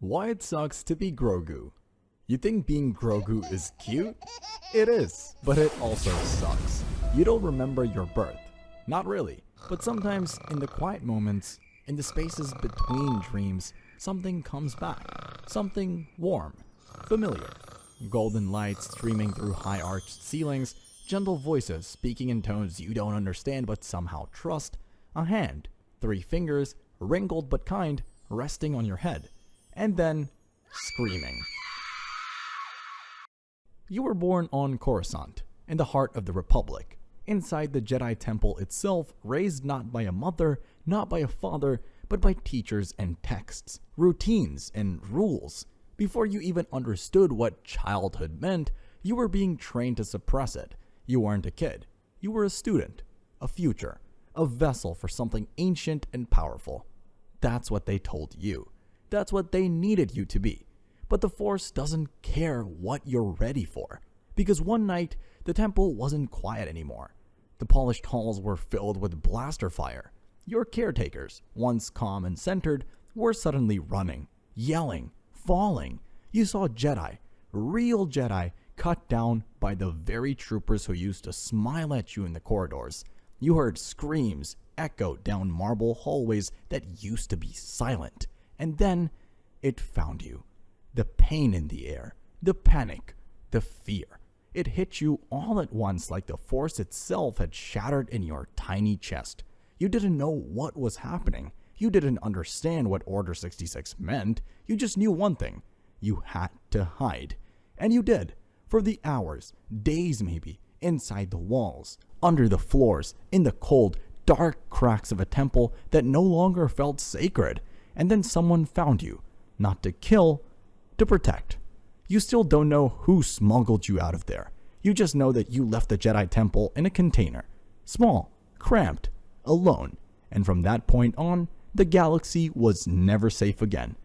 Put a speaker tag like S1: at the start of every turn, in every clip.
S1: Why it sucks to be Grogu. You think being Grogu is cute? It is, but it also sucks. You don't remember your birth. Not really, but sometimes in the quiet moments, in the spaces between dreams, something comes back. Something warm, familiar. Golden lights streaming through high-arched ceilings, gentle voices speaking in tones you don't understand but somehow trust, a hand, 3 fingers, wrinkled but kind, resting on your head, and then screaming. You were born on Coruscant, in the heart of the Republic, inside the Jedi Temple itself, raised not by a mother, not by a father, but by teachers and texts, routines and rules. Before you even understood what childhood meant, you were being trained to suppress it. You weren't a kid. You were a student, a future, a vessel for something ancient and powerful. That's what they told you. That's what they needed you to be. But the Force doesn't care what you're ready for. Because one night, the temple wasn't quiet anymore. The polished halls were filled with blaster fire. Your caretakers, once calm and centered, were suddenly running, yelling, falling. You saw Jedi, real Jedi, cut down by the very troopers who used to smile at you in the corridors. You heard screams echo down marble hallways that used to be silent. And then it found you. The pain in the air, the panic, the fear. It hit you all at once like the Force itself had shattered in your tiny chest. You didn't know what was happening. You didn't understand what Order 66 meant. You just knew one thing. You had to hide. And you did. For the hours, days maybe, inside the walls, under the floors, in the cold, dark cracks of a temple that no longer felt sacred. And then someone found you. Not to kill, to protect. You still don't know who smuggled you out of there. You just know that you left the Jedi Temple in a container. Small, cramped, alone. And from that point on, the galaxy was never safe again.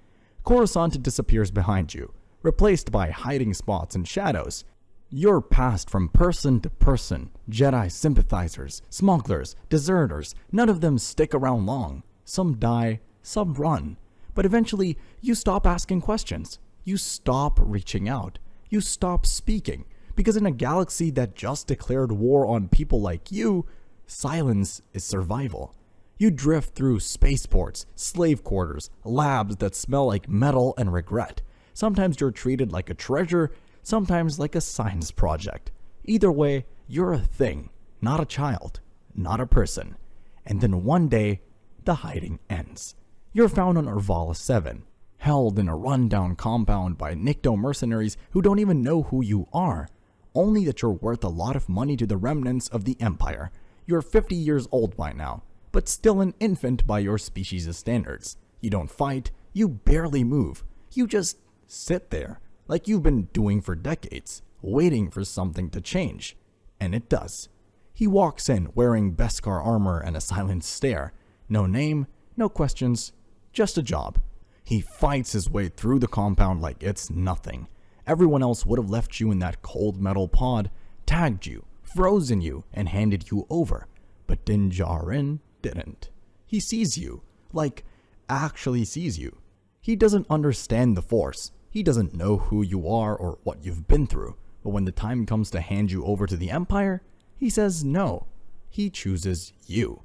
S1: Coruscant disappears behind you, replaced by hiding spots and shadows. You're passed from person to person. Jedi sympathizers, smugglers, deserters, none of them stick around long. Some die, some run. But eventually, you stop asking questions. You stop reaching out. You stop speaking. Because in a galaxy that just declared war on people like you, silence is survival. You drift through spaceports, slave quarters, labs that smell like metal and regret. Sometimes you're treated like a treasure, sometimes like a science project. Either way, you're a thing, not a child, not a person. And then one day, the hiding ends. You're found on Orvala 7, held in a rundown compound by Nikto mercenaries who don't even know who you are, only that you're worth a lot of money to the remnants of the Empire. You're 50 years old by now, but still an infant by your species' standards. You don't fight, you barely move. You just sit there, like you've been doing for decades, waiting for something to change. And it does. He walks in wearing Beskar armor and a silent stare. No name, no questions, just a job. He fights his way through the compound like it's nothing. Everyone else would have left you in that cold metal pod, tagged you, frozen you, and handed you over. But Djarin didn't. He sees you, like, actually sees you. He doesn't understand the Force. He doesn't know who you are or what you've been through. But when the time comes to hand you over to the Empire, he says no. He chooses you.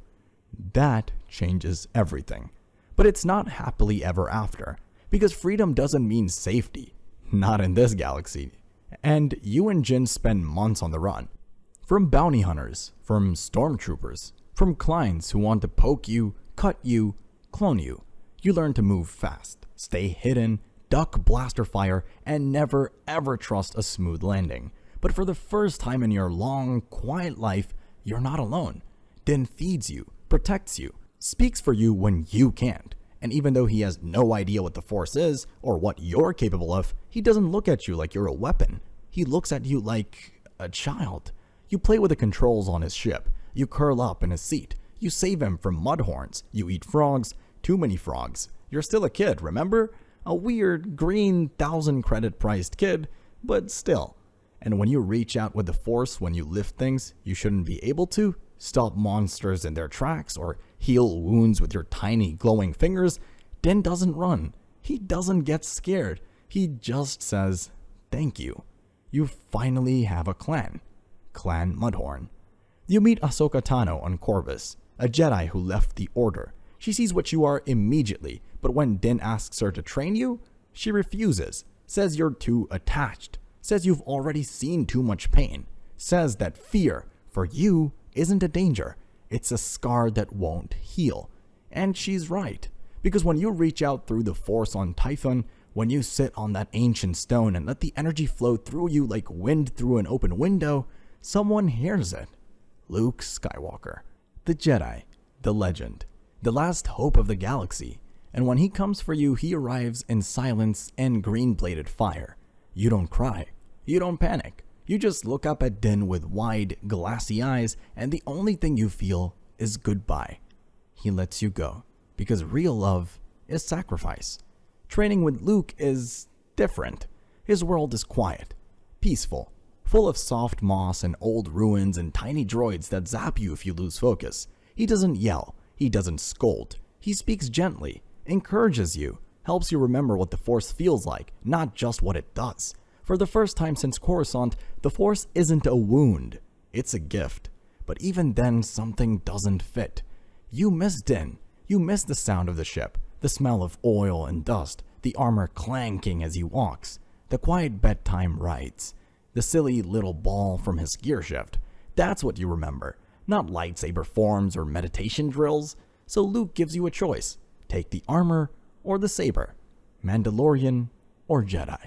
S1: That changes everything. But it's not happily ever after, because freedom doesn't mean safety. Not in this galaxy. And you and Jin spend months on the run. From bounty hunters, from stormtroopers, from clients who want to poke you, cut you, clone you. You learn to move fast, stay hidden, duck blaster fire, and never ever trust a smooth landing. But for the first time in your long, quiet life, you're not alone. Din feeds you, protects you, speaks for you when you can't. And even though he has no idea what the Force is, or what you're capable of, he doesn't look at you like you're a weapon. He looks at you like a child. You play with the controls on his ship. You curl up in his seat. You save him from mudhorns. You eat frogs. Too many frogs. You're still a kid, remember? A weird, green, 1,000-credit priced kid, but still. And when you reach out with the Force when you lift things you shouldn't be able to, stop monsters in their tracks, or heal wounds with your tiny glowing fingers, Din doesn't run. He doesn't get scared. He just says, thank you. You finally have a clan. Clan Mudhorn. You meet Ahsoka Tano on Corvus, a Jedi who left the Order. She sees what you are immediately, but when Din asks her to train you, she refuses, says you're too attached, says you've already seen too much pain, says that fear, for you, isn't a danger, it's a scar that won't heal. And she's right, because when you reach out through the Force on Tython, when you sit on that ancient stone and let the energy flow through you like wind through an open window, someone hears it. Luke Skywalker, the Jedi, the legend, the last hope of the galaxy, and when he comes for you, he arrives in silence and green-bladed fire. You don't cry, you don't panic, you just look up at Din with wide, glassy eyes, and the only thing you feel is goodbye. He lets you go, because real love is sacrifice. Training with Luke is different. His world is quiet, peaceful, full of soft moss and old ruins and tiny droids that zap you if you lose focus. He doesn't yell, he doesn't scold, he speaks gently, encourages you, helps you remember what the Force feels like, not just what it does. For the first time since Coruscant, the Force isn't a wound, it's a gift. But even then, something doesn't fit. You miss Din, you miss the sound of the ship, the smell of oil and dust, the armor clanking as he walks, the quiet bedtime rides, the silly little ball from his gear shift. That's what you remember, not lightsaber forms or meditation drills. So Luke gives you a choice. Take the armor or the saber, Mandalorian or Jedi.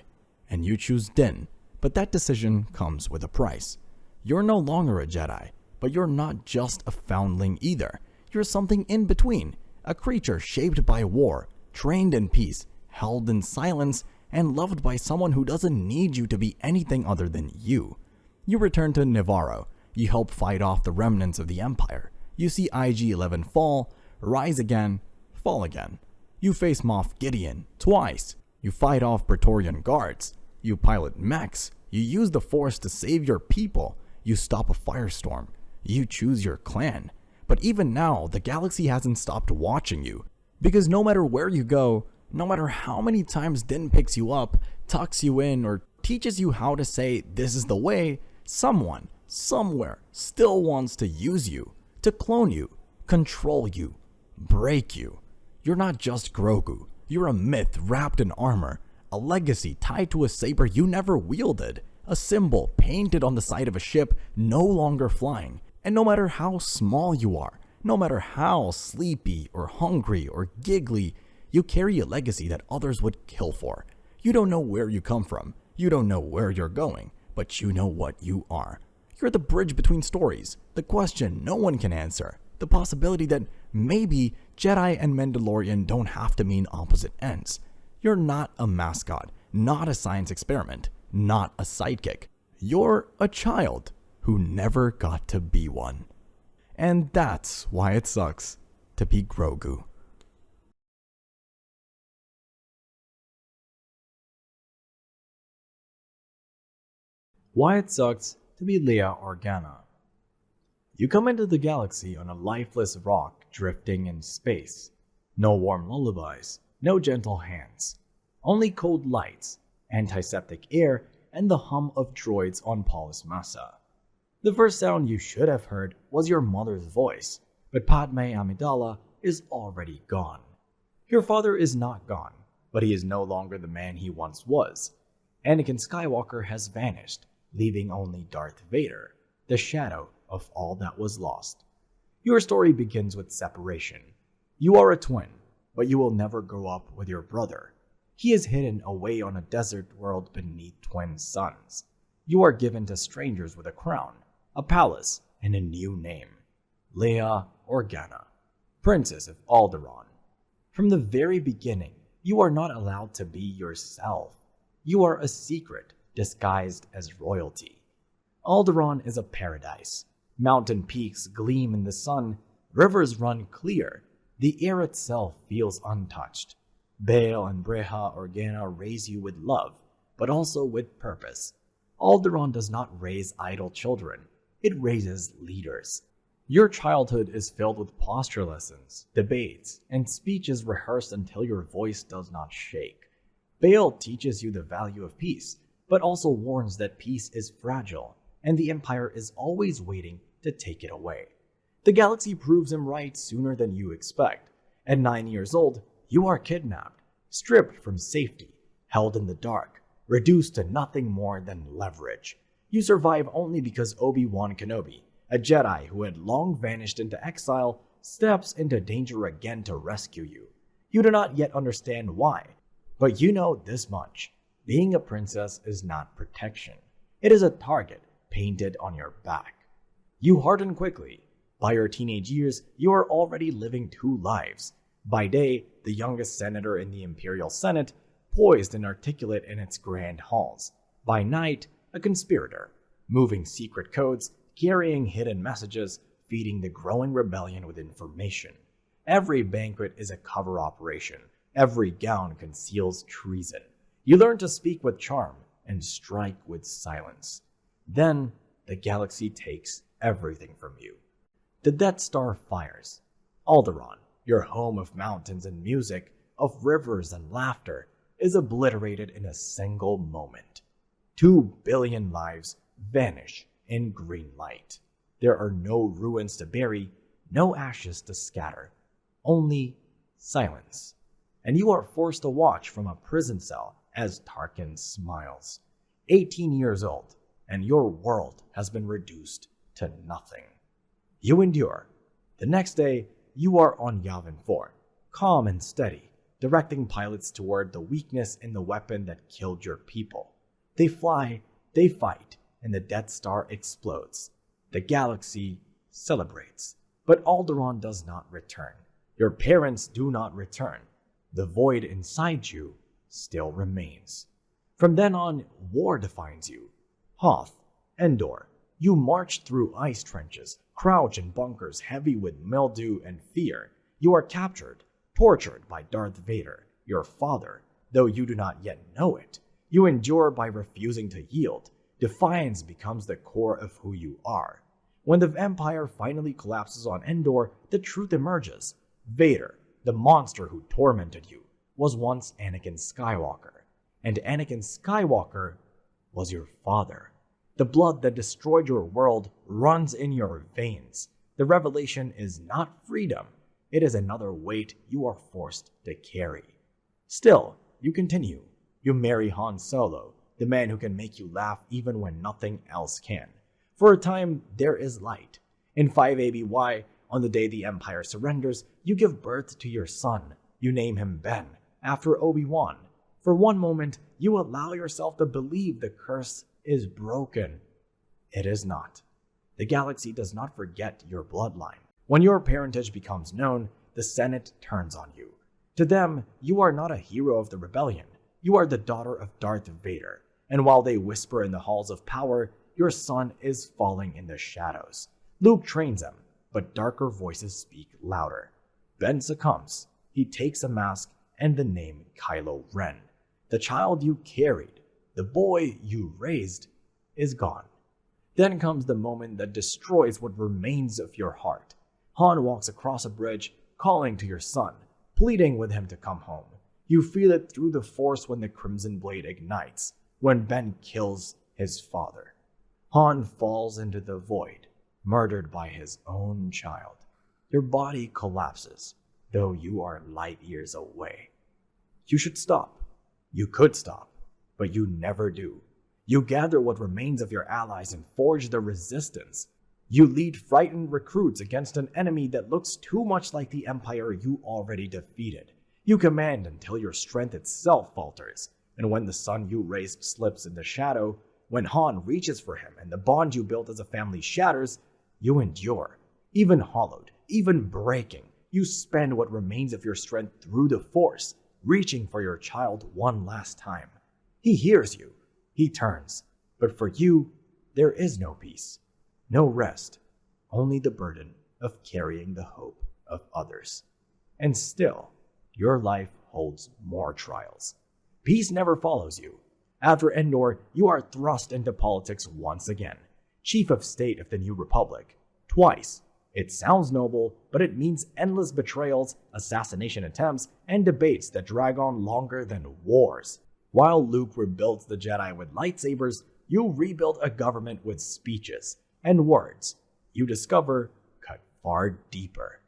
S1: And you choose Din, but that decision comes with a price. You're no longer a Jedi, but you're not just a foundling either. You're something in between, a creature shaped by war, trained in peace, held in silence, and loved by someone who doesn't need you to be anything other than you. You return to Nevarro. You help fight off the remnants of the Empire. You see IG-11 fall, rise again, fall again. You face Moff Gideon twice. You fight off Praetorian guards. You pilot mechs. You use the Force to save your people. You stop a firestorm. You choose your clan. But even now, the galaxy hasn't stopped watching you. Because no matter where you go, no matter how many times Din picks you up, tucks you in, or teaches you how to say, this is the way, someone, somewhere, still wants to use you, to clone you, control you, break you. You're not just Grogu. You're a myth wrapped in armor, a legacy tied to a saber you never wielded, a symbol painted on the side of a ship no longer flying. And no matter how small you are, no matter how sleepy or hungry or giggly, you carry a legacy that others would kill for. You don't know where you come from, you don't know where you're going, but you know what you are. You're the bridge between stories, the question no one can answer, the possibility that maybe Jedi and Mandalorian don't have to mean opposite ends. You're not a mascot, not a science experiment, not a sidekick. You're a child who never got to be one. And that's why it sucks to be Grogu. Why it sucks to be Leia Organa. You come into the galaxy on a lifeless rock drifting in space. No warm lullabies, no gentle hands. Only cold lights, antiseptic air, and the hum of droids on Polis Massa. The first sound you should have heard was your mother's voice, but Padme Amidala is already gone. Your father is not gone, but he is no longer the man he once was. Anakin Skywalker has vanished, leaving only Darth Vader, the shadow of all that was lost. Your story begins with separation. You are a twin, but you will never grow up with your brother. He is hidden away on a desert world beneath twin suns. You are given to strangers with a crown, a palace, and a new name. Leia Organa, Princess of Alderaan. From the very beginning, you are not allowed to be yourself. You are a secret disguised as royalty. Alderaan is a paradise. Mountain peaks gleam in the sun, rivers run clear, the air itself feels untouched. Bail and Breha Organa raise you with love, but also with purpose. Alderaan does not raise idle children, it raises leaders. Your childhood is filled with posture lessons, debates, and speeches rehearsed until your voice does not shake. Bail teaches you the value of peace, but also warns that peace is fragile, and the Empire is always waiting to take it away. The galaxy proves him right sooner than you expect. At 9 years old, you are kidnapped, stripped from safety, held in the dark, reduced to nothing more than leverage. You survive only because Obi-Wan Kenobi, a Jedi who had long vanished into exile, steps into danger again to rescue you. You do not yet understand why, but you know this much. Being a princess is not protection. It is a target painted on your back. You harden quickly. By your teenage years, you are already living two lives. By day, the youngest senator in the Imperial Senate, poised and articulate in its grand halls. By night, a conspirator, moving secret codes, carrying hidden messages, feeding the growing rebellion with information. Every banquet is a cover operation. Every gown conceals treason. You learn to speak with charm and strike with silence. Then, the galaxy takes everything from you. The Death Star fires. Alderaan, your home of mountains and music, of rivers and laughter, is obliterated in a single moment. 2 billion lives vanish in green light. There are no ruins to bury, no ashes to scatter, only silence. And you are forced to watch from a prison cell as Tarkin smiles. 18 years old, and your world has been reduced to nothing. You endure. The next day, you are on Yavin 4, calm and steady, directing pilots toward the weakness in the weapon that killed your people. They fly, they fight, and the Death Star explodes. The galaxy celebrates, but Alderaan does not return. Your parents do not return. The void inside you still remains. From then on, war defines you. Hoth, Endor, you march through ice trenches, crouch in bunkers heavy with mildew and fear. You are captured, tortured by Darth Vader, your father, though you do not yet know it. You endure by refusing to yield. Defiance becomes the core of who you are. When the Empire finally collapses on Endor, the truth emerges. Vader, the monster who tormented you, was once Anakin Skywalker. And Anakin Skywalker was your father. The blood that destroyed your world runs in your veins. The revelation is not freedom. It is another weight you are forced to carry. Still, you continue. You marry Han Solo, the man who can make you laugh even when nothing else can. For a time, there is light. In 5 ABY, on the day the Empire surrenders, you give birth to your son. You name him Ben, after Obi-Wan. For one moment, you allow yourself to believe the curse is broken. It is not. The galaxy does not forget your bloodline. When your parentage becomes known, the Senate turns on you. To them, you are not a hero of the rebellion. You are the daughter of Darth Vader. And while they whisper in the halls of power, your son is falling in the shadows. Luke trains him, but darker voices speak louder. Ben succumbs. He takes a mask and the name Kylo Ren. The child you carried, the boy you raised, is gone. Then comes the moment that destroys what remains of your heart. Han walks across a bridge, calling to your son, pleading with him to come home. You feel it through the Force when the Crimson Blade ignites, when Ben kills his father. Han falls into the void, murdered by his own child. Your body collapses, though you are light years away. You should stop. You could stop, but you never do. You gather what remains of your allies and forge the resistance. You lead frightened recruits against an enemy that looks too much like the Empire you already defeated. You command until your strength itself falters, and when the son you raised slips in the shadow, when Han reaches for him and the bond you built as a family shatters, you endure. Even hollowed, even breaking, you spend what remains of your strength through the Force, reaching for your child one last time. He hears you. He turns. But for you, there is no peace, no rest, only the burden of carrying the hope of others. And still, your life holds more trials. Peace never follows you. After Endor, you are thrust into politics once again. Chief of State of the New Republic, twice, It sounds noble, but it means endless betrayals, assassination attempts, and debates that drag on longer than wars. While Luke rebuilds the Jedi with lightsabers, you rebuild a government with speeches and words you discover cut far deeper.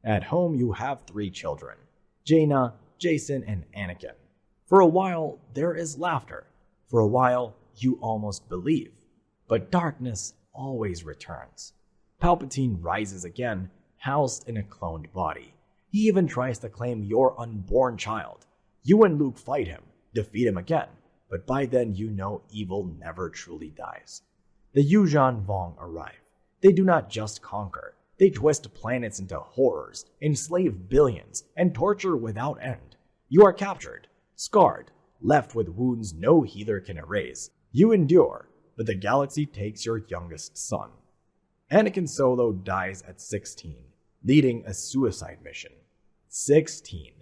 S1: At home, you have 3 children, Jaina, Jacen, and Anakin. For a while, there is laughter. For a while, you almost believe. But darkness always returns. Palpatine rises again, housed in a cloned body. He even tries to claim your unborn child. You and Luke fight him, defeat him again, but by then you know evil never truly dies. The Yuuzhan Vong arrive. They do not just conquer. They twist planets into horrors, enslave billions, and torture without end. You are captured, scarred, left with wounds no healer can erase. You endure, but the galaxy takes your youngest son. Anakin Solo dies at 16, leading a suicide mission. 16.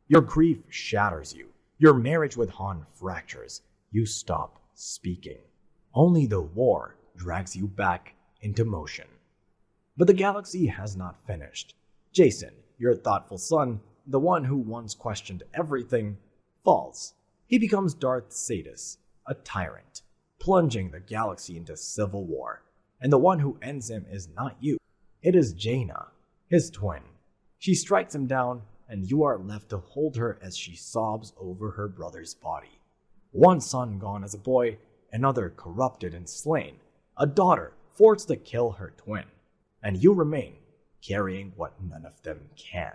S1: Your grief shatters you. Your marriage with Han fractures. You stop speaking. Only the war drags you back into motion. But the galaxy has not finished. Jacen, your thoughtful son, the one who once questioned everything, falls. He becomes Darth Sidious, a tyrant, plunging the galaxy into civil war. And the one who ends him is not you. It is Jaina, his twin. She strikes him down, and you are left to hold her as she sobs over her brother's body. One son gone as a boy, another corrupted and slain, a daughter forced to kill her twin, and you remain, carrying what none of them can.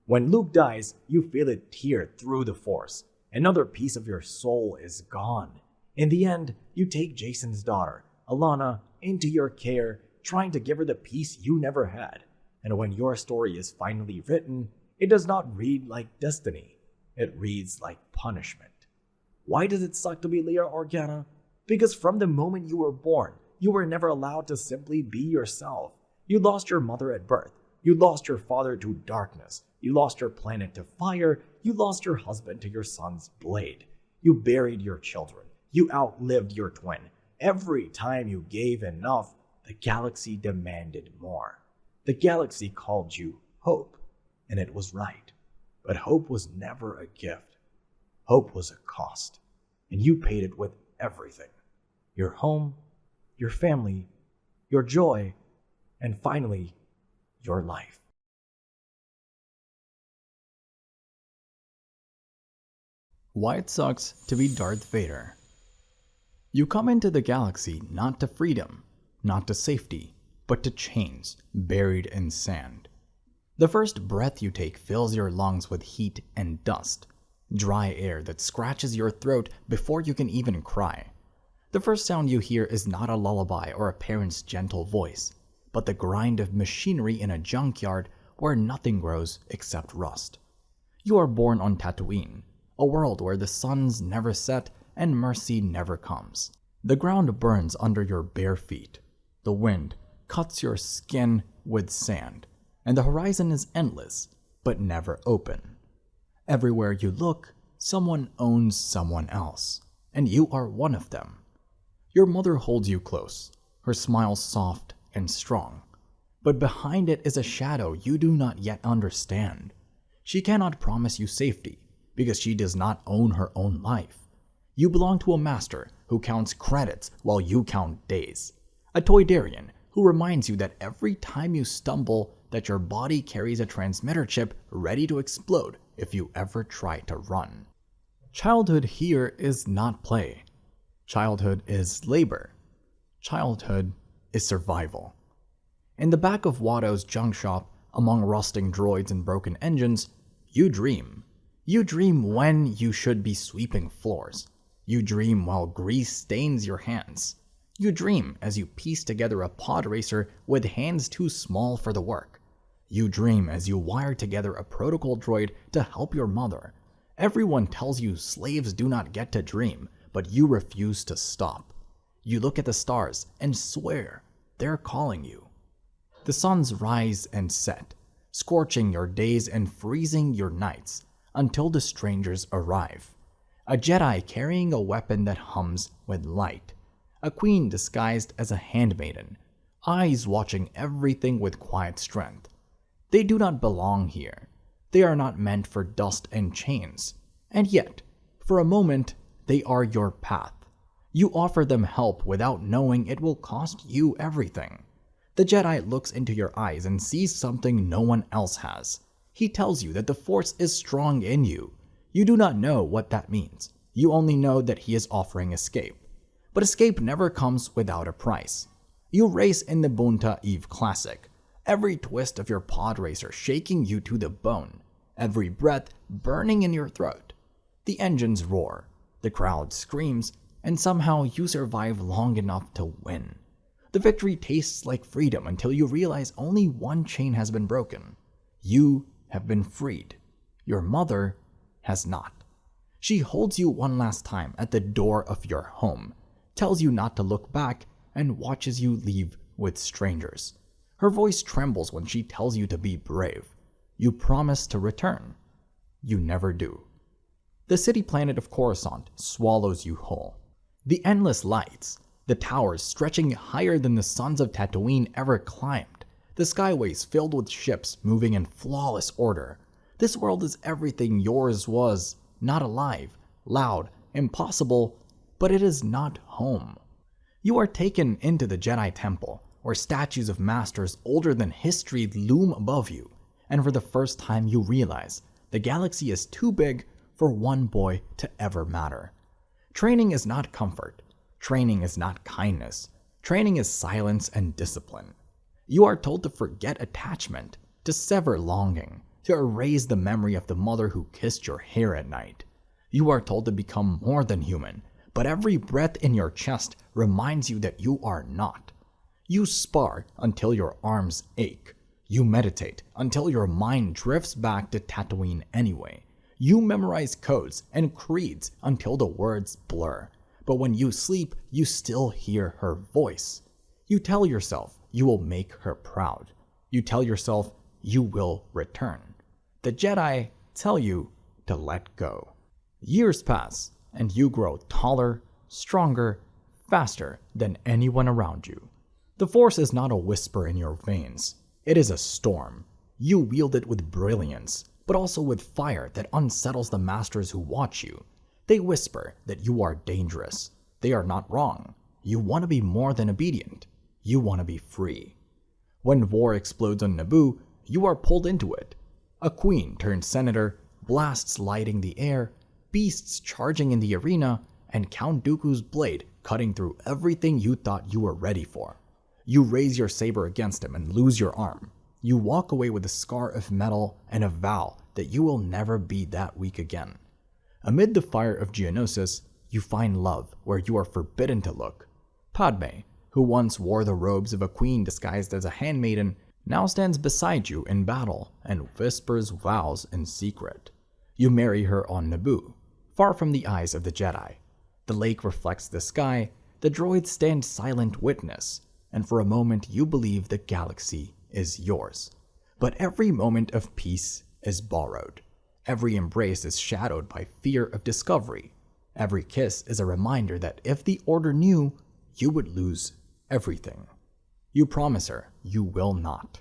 S1: When Luke dies, you feel it tear through the Force. Another piece of your soul is gone. In the end, you take Jacen's daughter, Alana, into your care, trying to give her the peace you never had. And when your story is finally written, it does not read like destiny. It reads like punishment. Why does it suck to be Leia Organa? Because from the moment you were born, you were never allowed to simply be yourself. You lost your mother at birth. You lost your father to darkness. You lost your planet to fire. You lost your husband to your son's blade. You buried your children. You outlived your twin. Every time you gave enough, the galaxy demanded more. The galaxy called you hope, and it was right. But hope was never a gift. Hope was a cost, and you paid it with everything. Your home, your family, your joy, and finally, your life. Why it sucks to be Darth Vader. You come into the galaxy not to freedom, not to safety, but to chains buried in sand. The first breath you take fills your lungs with heat and dust, dry air that scratches your throat before you can even cry. The first sound you hear is not a lullaby or a parent's gentle voice, but the grind of machinery in a junkyard where nothing grows except rust. You are born on Tatooine, a world where the suns never set and mercy never comes. The ground burns under your bare feet. The wind cuts your skin with sand, and the horizon is endless, but never open. Everywhere you look, someone owns someone else, and you are one of them. Your mother holds you close, her smile soft and strong, but behind it is a shadow you do not yet understand. She cannot promise you safety, because she does not own her own life. You belong to a master who counts credits while you count days. A Toydarian who reminds you that every time you stumble that your body carries a transmitter chip ready to explode if you ever try to run. Childhood here is not play. Childhood is labor. Childhood is survival. In the back of Watto's junk shop, among rusting droids and broken engines, you dream. You dream when you should be sweeping floors. You dream while grease stains your hands. You dream as you piece together a pod racer with hands too small for the work. You dream as you wire together a protocol droid to help your mother. Everyone tells you slaves do not get to dream, but you refuse to stop. You look at the stars and swear they're calling you. The suns rise and set, scorching your days and freezing your nights, until the strangers arrive. A Jedi carrying a weapon that hums with light. A queen disguised as a handmaiden. eyes watching everything with quiet strength. They do not belong here. They are not meant for dust and chains. And yet, for a moment, they are your path. You offer them help without knowing it will cost you everything. The Jedi looks into your eyes and sees something no one else has. He tells you that the Force is strong in you. You do not know what that means. You only know that he is offering escape. But escape never comes without a price. You race in the Bunta Eve Classic, every twist of your pod racer shaking you to the bone, every breath burning in your throat. The engines roar, the crowd screams, and somehow you survive long enough to win. The victory tastes like freedom until you realize only one chain has been broken. You have been freed. Your mother has not. She holds you one last time at the door of your home, tells you not to look back, and watches you leave with strangers. Her voice trembles when she tells you to be brave. You promise to return. You never do. The city planet of Coruscant swallows you whole. The endless lights, the towers stretching higher than the suns of Tatooine ever climbed, the skyways filled with ships moving in flawless order. This world is everything yours was, not alive, loud, impossible, but it is not home. You are taken into the Jedi Temple, where statues of masters older than history loom above you, and for the first time you realize the galaxy is too big for one boy to ever matter. Training is not comfort. Training is not kindness. Training is silence and discipline. You are told to forget attachment, to sever longing, to erase the memory of the mother who kissed your hair at night. You are told to become more than human, but every breath in your chest reminds you that you are not. You spar until your arms ache. You meditate until your mind drifts back to Tatooine anyway. You memorize codes and creeds until the words blur. But when you sleep, you still hear her voice. You tell yourself you will make her proud. You tell yourself you will return. The Jedi tell you to let go. Years pass, and you grow taller, stronger, faster than anyone around you. The Force is not a whisper in your veins. It is a storm. You wield it with brilliance, but also with fire that unsettles the masters who watch you. They whisper that you are dangerous. They are not wrong. You want to be more than obedient. You want to be free. When war explodes on Naboo, you are pulled into it. A queen turned senator, blasts lighting the air, beasts charging in the arena, and Count Dooku's blade cutting through everything you thought you were ready for. You raise your saber against him and lose your arm. You walk away with a scar of metal and a vow that you will never be that weak again. Amid the fire of Geonosis, you find love where you are forbidden to look. Padme, who once wore the robes of a queen disguised as a handmaiden, now stands beside you in battle and whispers vows in secret. You marry her on Naboo, far from the eyes of the Jedi. The lake reflects the sky, the droids stand silent witness, and for a moment you believe the galaxy is yours. But every moment of peace is borrowed. Every embrace is shadowed by fear of discovery. Every kiss is a reminder that if the Order knew, you would lose everything. You promise her you will not.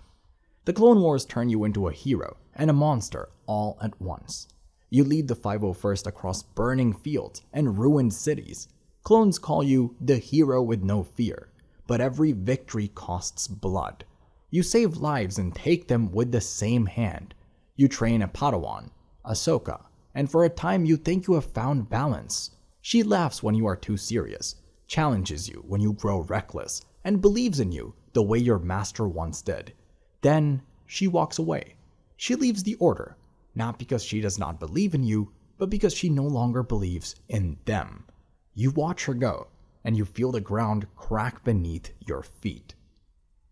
S1: The Clone Wars turn you into a hero and a monster all at once. You lead the 501st across burning fields and ruined cities. Clones call you the hero with no fear, but every victory costs blood. You save lives and take them with the same hand. You train a Padawan, Ahsoka, and for a time you think you have found balance. She laughs when you are too serious, challenges you when you grow reckless, and believes in you the way your master once did. Then she walks away. She leaves the Order, not because she does not believe in you, but because she no longer believes in them. You watch her go, and you feel the ground crack beneath your feet.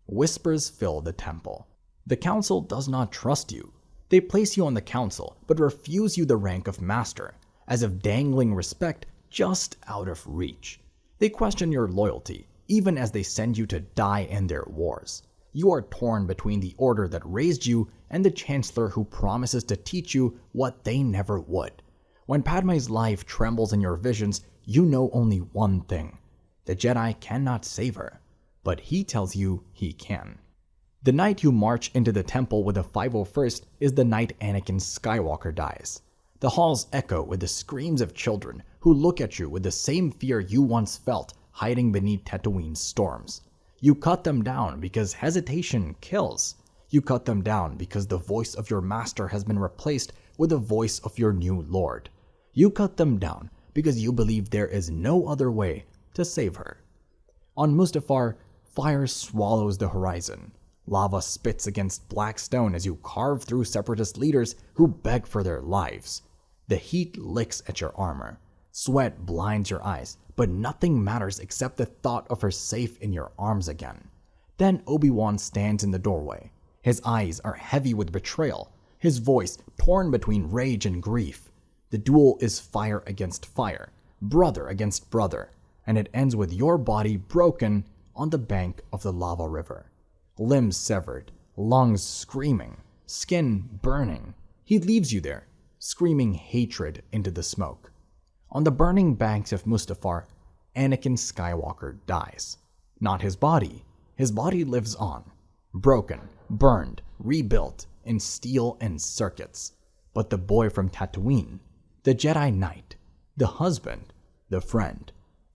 S1: Whispers fill the temple. The council does not trust you. They place you on the council, but refuse you the rank of master, as if dangling respect just out of reach. They question your loyalty, even as they send you to die in their wars. You are torn between the Order that raised you and the Chancellor who promises to teach you what they never would. When Padme's life trembles in your visions, you know only one thing. The Jedi cannot save her. but he tells you he can. The night you march into the temple with the 501st is the night Anakin Skywalker dies. The halls echo with the screams of children who look at you with the same fear you once felt hiding beneath Tatooine's storms. You cut them down because hesitation kills. You cut them down because the voice of your master has been replaced with the voice of your new lord. You cut them down because you believe there is no other way to save her. On Mustafar, fire swallows the horizon. Lava spits against black stone as you carve through separatist leaders who beg for their lives. The heat licks at your armor. Sweat blinds your eyes, but nothing matters except the thought of her safe in your arms again. Then Obi-Wan stands in the doorway. His eyes are heavy with betrayal, his voice torn between rage and grief. The duel is fire against fire, brother against brother, and it ends with your body broken on the bank of the lava river. Limbs severed, lungs screaming, skin burning. He leaves you there, screaming hatred into the smoke. On the burning banks of Mustafar, Anakin Skywalker dies. Not his body lives on, broken, burned, rebuilt in steel and circuits. But the boy from Tatooine, the Jedi Knight, the husband, the friend,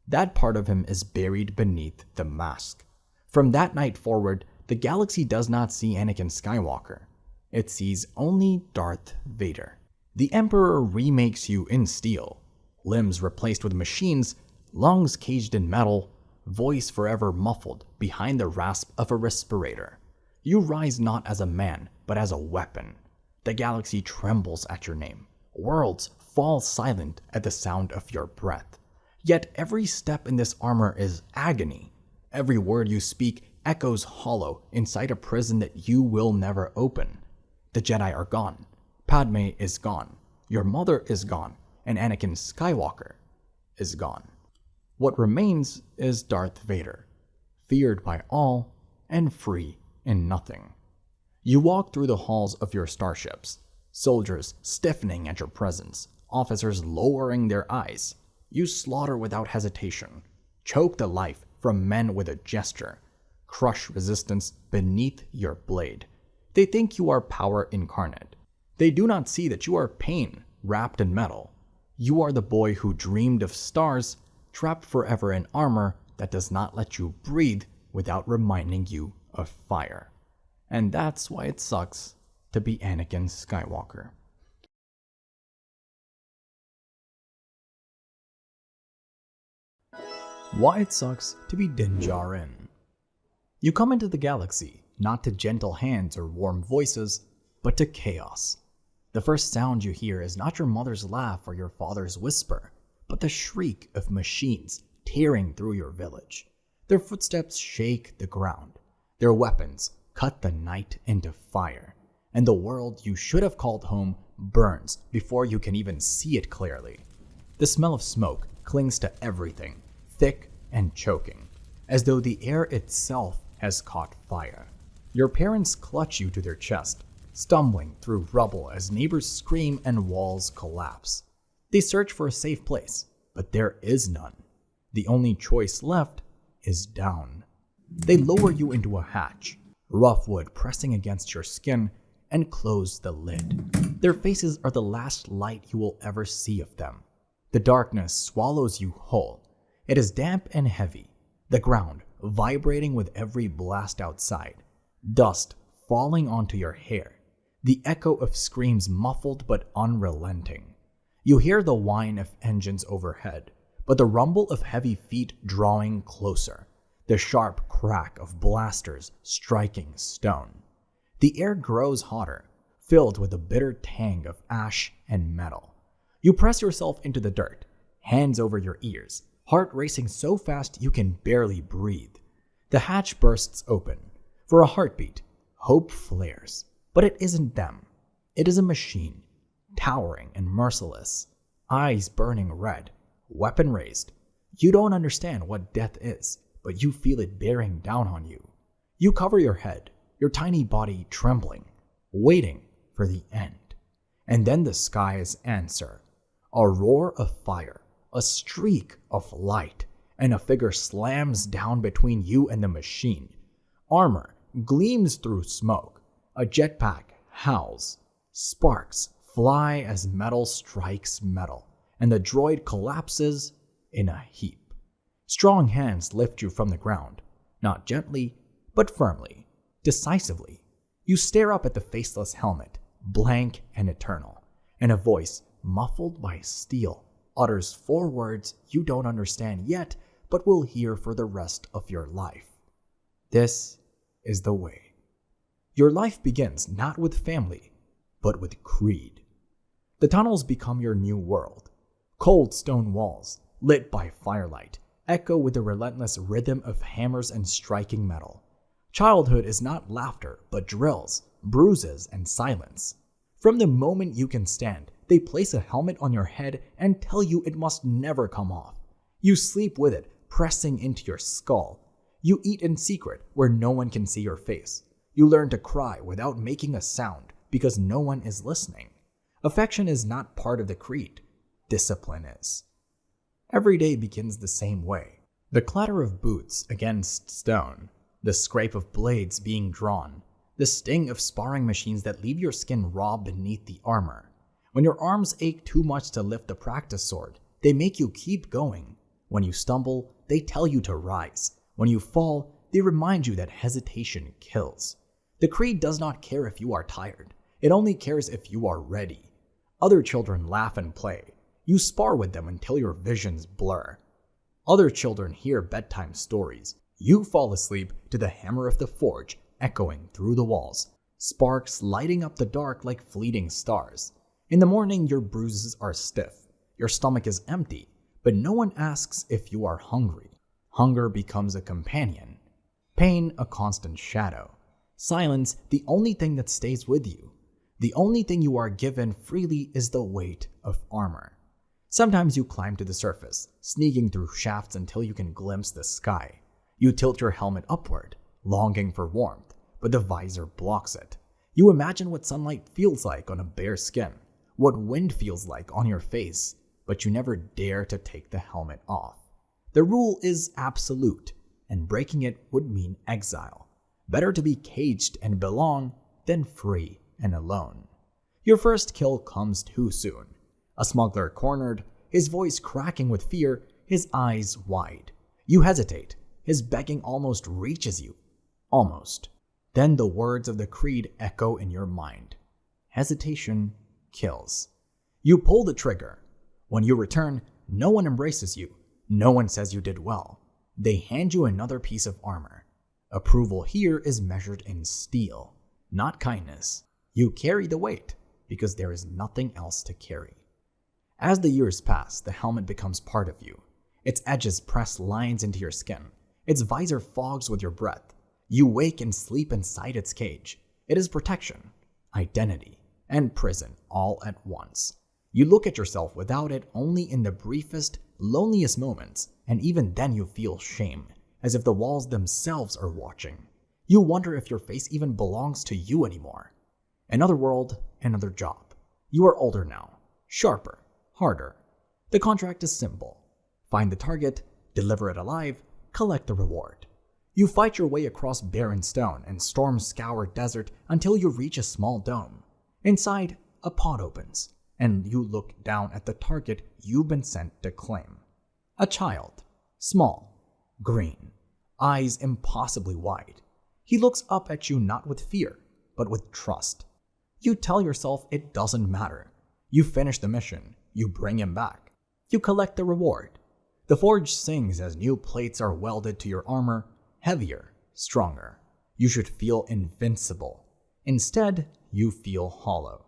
S1: that part of him is buried beneath the mask. From that night forward, the galaxy does not see Anakin Skywalker. It sees only Darth Vader. The Emperor remakes you in steel, limbs replaced with machines, lungs caged in metal, voice forever muffled behind the rasp of a respirator. You rise not as a man, but as a weapon. The galaxy trembles at your name. Worlds fall silent at the sound of your breath. Yet every step in this armor is agony. Every word you speak echoes hollow inside a prison that you will never open. The Jedi are gone. Padme is gone. Your mother is gone. And Anakin Skywalker is gone. What remains is Darth Vader, feared by all and free in nothing. You walk through the halls of your starships, soldiers stiffening at your presence, officers lowering their eyes. You slaughter without hesitation, choke the life from men with a gesture, crush resistance beneath your blade. They think you are power incarnate. They do not see that you are pain wrapped in metal. You are the boy who dreamed of stars, trapped forever in armor that does not let you breathe without reminding you of fire. And that's why it sucks to be Anakin Skywalker. Why it sucks to be Djarin. You come into the galaxy, not to gentle hands or warm voices, but to chaos. The first sound you hear is not your mother's laugh or your father's whisper, but the shriek of machines tearing through your village. Their footsteps shake the ground. Their weapons cut the night into fire, and the world you should have called home burns before you can even see it clearly. The smell of smoke clings to everything, thick and choking, as though the air itself has caught fire. Your parents clutch you to their chest, stumbling through rubble as neighbors scream and walls collapse. They search for a safe place, but there is none. The only choice left is down. They lower you into a hatch, rough wood pressing against your skin, and close the lid. Their faces are the last light you will ever see of them. The darkness swallows you whole. It is damp and heavy, the ground vibrating with every blast outside, dust falling onto your hair, the echo of screams muffled but unrelenting. You hear the whine of engines overhead, but the rumble of heavy feet drawing closer, the sharp crack of blasters striking stone. The air grows hotter, filled with the bitter tang of ash and metal. You press yourself into the dirt, hands over your ears, heart racing so fast you can barely breathe. The hatch bursts open. For a heartbeat, hope flares. But it isn't them. It is a machine, towering and merciless, eyes burning red, weapon raised. You don't understand what death is, but you feel it bearing down on you. You cover your head, your tiny body trembling, waiting for the end. And then the skies answer. A roar of fire, a streak of light, and a figure slams down between you and the machine. Armor gleams through smoke. A jetpack howls. Sparks fly as metal strikes metal, and the droid collapses in a heap. Strong hands lift you from the ground, not gently, but firmly, decisively. You stare up at the faceless helmet, blank and eternal, and a voice, muffled by steel, utters 4 words you don't understand yet, but will hear for the rest of your life. This is the way. Your life begins not with family, but with creed. The tunnels become your new world. Cold stone walls, lit by firelight, echo with the relentless rhythm of hammers and striking metal. Childhood is not laughter, but drills, bruises, and silence. From the moment you can stand, they place a helmet on your head and tell you it must never come off. You sleep with it, pressing into your skull. You eat in secret, where no one can see your face. You learn to cry without making a sound, because no one is listening. Affection is not part of the creed. Discipline is. Every day begins the same way. The clatter of boots against stone, the scrape of blades being drawn, the sting of sparring machines that leave your skin raw beneath the armor. When your arms ache too much to lift the practice sword, they make you keep going. When you stumble, they tell you to rise. When you fall, they remind you that hesitation kills. The creed does not care if you are tired. It only cares if you are ready. Other children laugh and play. You spar with them until your visions blur. Other children hear bedtime stories. You fall asleep to the hammer of the forge echoing through the walls, sparks lighting up the dark like fleeting stars. In the morning, your bruises are stiff. Your stomach is empty, but no one asks if you are hungry. Hunger becomes a companion. Pain, a constant shadow. Silence, the only thing that stays with you. The only thing you are given freely is the weight of armor. Sometimes you climb to the surface, sneaking through shafts until you can glimpse the sky. You tilt your helmet upward, longing for warmth, but the visor blocks it. You imagine what sunlight feels like on a bare skin, what wind feels like on your face, but you never dare to take the helmet off. The rule is absolute, and breaking it would mean exile. Better to be caged and belong than free and alone. Your first kill comes too soon. A smuggler cornered, his voice cracking with fear, his eyes wide. You hesitate. His begging almost reaches you. Almost. Then the words of the creed echo in your mind. Hesitation kills. You pull the trigger. When you return, no one embraces you. No one says you did well. They hand you another piece of armor. Approval here is measured in steel, not kindness. You carry the weight because there is nothing else to carry. As the years pass, the helmet becomes part of you. Its edges press lines into your skin. Its visor fogs with your breath. You wake and sleep inside its cage. It is protection, identity, and prison all at once. You look at yourself without it only in the briefest, loneliest moments, and even then you feel shame, as if the walls themselves are watching. You wonder if your face even belongs to you anymore. Another world, another job. You are older now, sharper, harder. The contract is simple. Find the target, deliver it alive, collect the reward. You fight your way across barren stone and storm scoured desert until you reach a small dome. Inside, a pod opens, and you look down at the target you've been sent to claim. A child, small, green, eyes impossibly wide. He looks up at you not with fear, but with trust. You tell yourself it doesn't matter. You finish the mission. You bring him back. You collect the reward. The forge sings as new plates are welded to your armor, heavier, stronger. You should feel invincible. Instead, you feel hollow.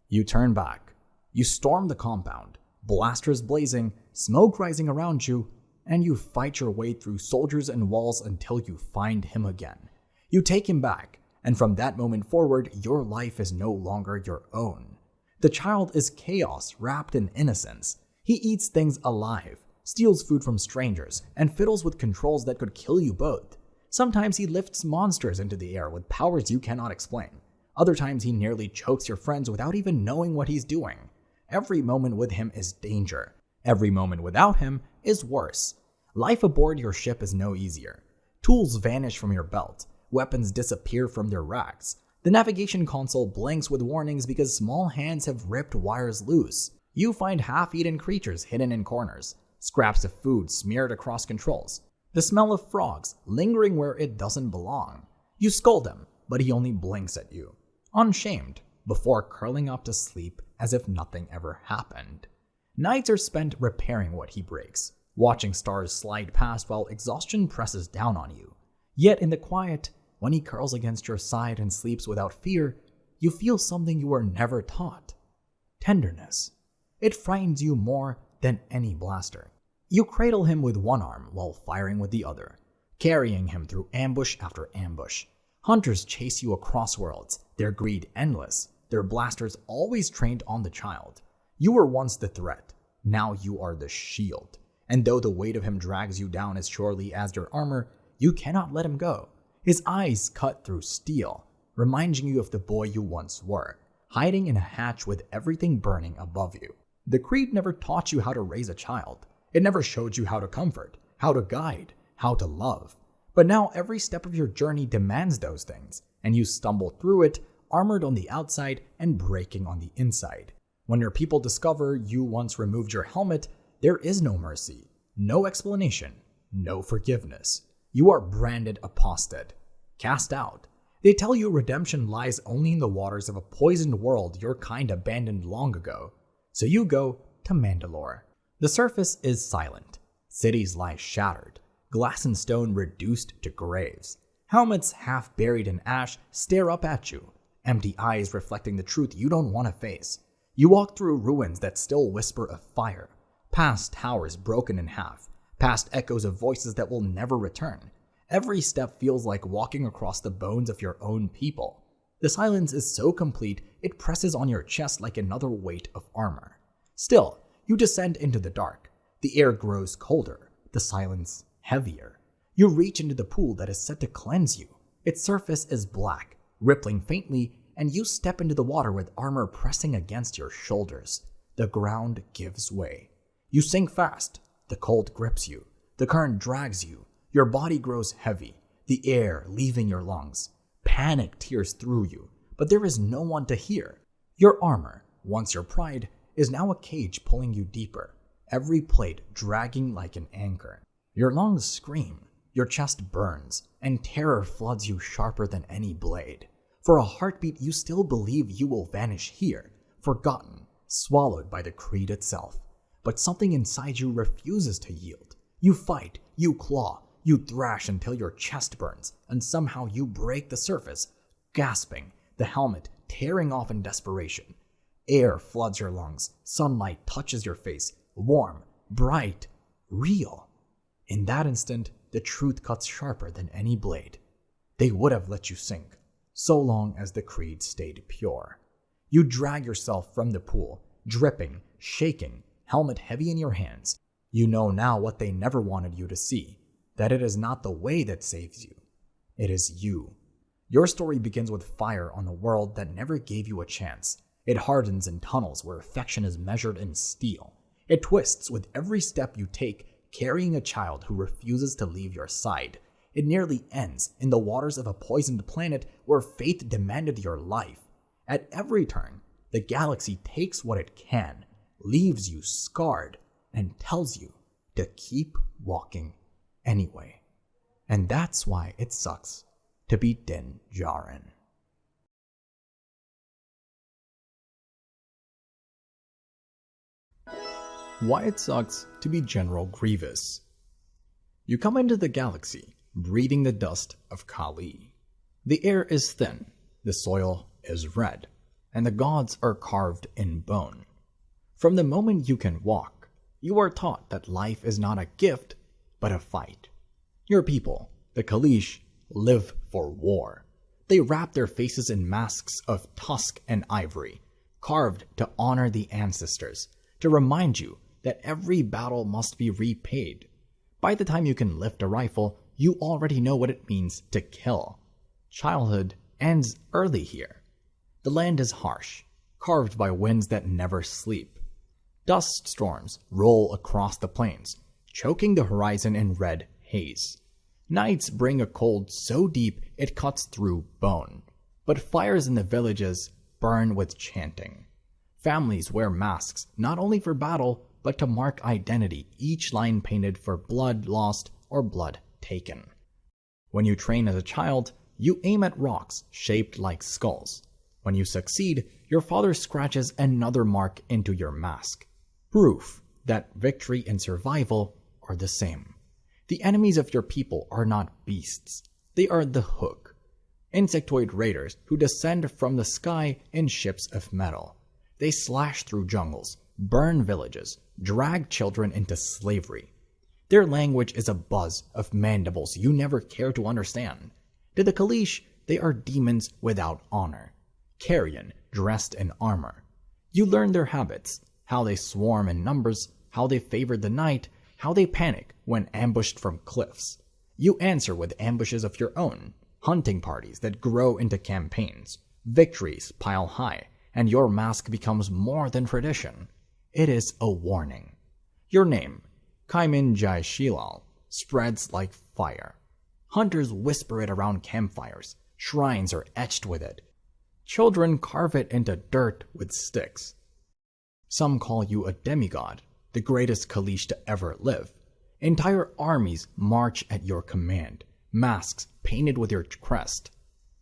S1: You turn back. You storm the compound, blasters blazing, smoke rising around you, and you fight your way through soldiers and walls until you find him again. You take him back, and from that moment forward, your life is no longer your own. The child is chaos wrapped in innocence. He eats things alive, steals food from strangers, and fiddles with controls that could kill you both. Sometimes he lifts monsters into the air with powers you cannot explain. Other times he nearly chokes your friends without even knowing what he's doing. Every moment with him is danger. Every moment without him is worse. Life aboard your ship is no easier. Tools vanish from your belt, weapons disappear from their racks. The navigation console blinks with warnings because small hands have ripped wires loose. You find half-eaten creatures hidden in corners, scraps of food smeared across controls, the smell of frogs lingering where it doesn't belong. You scold him, but he only blinks at you, unshamed, before curling up to sleep as if nothing ever happened. Nights are spent repairing what he breaks, watching stars slide past while exhaustion presses down on you. Yet in the quiet, when he curls against your side and sleeps without fear, you feel something you were never taught. Tenderness. It frightens you more than any blaster. You cradle him with one arm while firing with the other, carrying him through ambush after ambush. Hunters chase you across worlds, their greed endless, their blasters always trained on the child. You were once the threat, now you are the shield. And though the weight of him drags you down as surely as your armor, you cannot let him go. His eyes cut through steel, reminding you of the boy you once were, hiding in a hatch with everything burning above you. The creed never taught you how to raise a child. It never showed you how to comfort, how to guide, how to love. But now every step of your journey demands those things, and you stumble through it, armored on the outside and breaking on the inside. When your people discover you once removed your helmet, there is no mercy, no explanation, no forgiveness. You are branded apostate, cast out. They tell you redemption lies only in the waters of a poisoned world your kind abandoned long ago. So you go to Mandalore. The surface is silent. Cities lie shattered, glass and stone reduced to graves. Helmets half buried in ash stare up at you, empty eyes reflecting the truth you don't want to face. You walk through ruins that still whisper of fire, past towers broken in half, past echoes of voices that will never return. Every step feels like walking across the bones of your own people. The silence is so complete, it presses on your chest like another weight of armor. Still, you descend into the dark. The air grows colder, the silence heavier. You reach into the pool that is set to cleanse you. Its surface is black, rippling faintly, and you step into the water with armor pressing against your shoulders. The ground gives way. You sink fast. The cold grips you. The current drags you. Your body grows heavy, the air leaving your lungs. Panic tears through you, but there is no one to hear. Your armor, once your pride, is now a cage pulling you deeper, every plate dragging like an anchor. Your lungs scream, your chest burns, and terror floods you sharper than any blade. For a heartbeat, you still believe you will vanish here, forgotten, swallowed by the creed itself. But something inside you refuses to yield. You fight, you claw, you thrash until your chest burns, and somehow you break the surface, gasping, the helmet tearing off in desperation. Air floods your lungs, sunlight touches your face, warm, bright, real. In that instant, the truth cuts sharper than any blade. They would have let you sink, so long as the creed stayed pure. You drag yourself from the pool, dripping, shaking, helmet heavy in your hands. You know now what they never wanted you to see, that it is not the way that saves you. It is you. Your story begins with fire on a world that never gave you a chance. It hardens in tunnels where affection is measured in steel. It twists with every step you take, carrying a child who refuses to leave your side. It nearly ends in the waters of a poisoned planet where faith demanded your life. At every turn, the galaxy takes what it can, leaves you scarred, and tells you to keep walking anyway. And that's why it sucks to be Din Djarin. Why it sucks to be General Greivous. You come into the galaxy, breathing the dust of Kali. The air is thin, the soil is red, and the gods are carved in bone. From the moment you can walk, you are taught that life is not a gift, but a fight. Your people, the Kalish, live for war. They wrap their faces in masks of tusk and ivory, carved to honor the ancestors, to remind you that every battle must be repaid. By the time you can lift a rifle, you already know what it means to kill. Childhood ends early here. The land is harsh, carved by winds that never sleep. Dust storms roll across the plains, choking the horizon in red haze. Nights bring a cold so deep it cuts through bone, but fires in the villages burn with chanting. Families wear masks not only for battle, but to mark identity, each line painted for blood lost or blood taken. When you train as a child, you aim at rocks shaped like skulls. When you succeed, your father scratches another mark into your mask. Proof that victory and survival are the same. The enemies of your people are not beasts. They are the Hook, insectoid raiders who descend from the sky in ships of metal. They slash through jungles, burn villages, drag children into slavery. Their language is a buzz of mandibles you never care to understand. To the Kaleesh, they are demons without honor. Carrion dressed in armor. You learn their habits, how they swarm in numbers, how they favor the night, how they panic when ambushed from cliffs. You answer with ambushes of your own, hunting parties that grow into campaigns. Victories pile high, and your mask becomes more than tradition. It is a warning. Your name, Kaimin Jai Shilal, spreads like fire. Hunters whisper it around campfires. Shrines are etched with it. Children carve it into dirt with sticks. Some call you a demigod, the greatest Kaleesh to ever live. Entire armies march at your command, masks painted with your crest.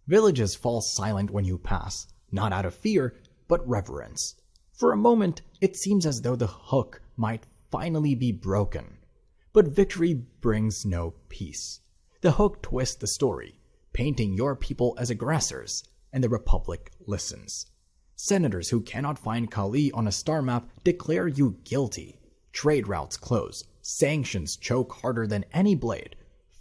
S1: Villages fall silent when you pass, not out of fear, but reverence. For a moment, it seems as though the Hook might finally be broken. But victory brings no peace. The Hook twists the story, painting your people as aggressors, and the Republic listens. Senators who cannot find Kali on a star map declare you guilty. Trade routes close. Sanctions choke harder than any blade.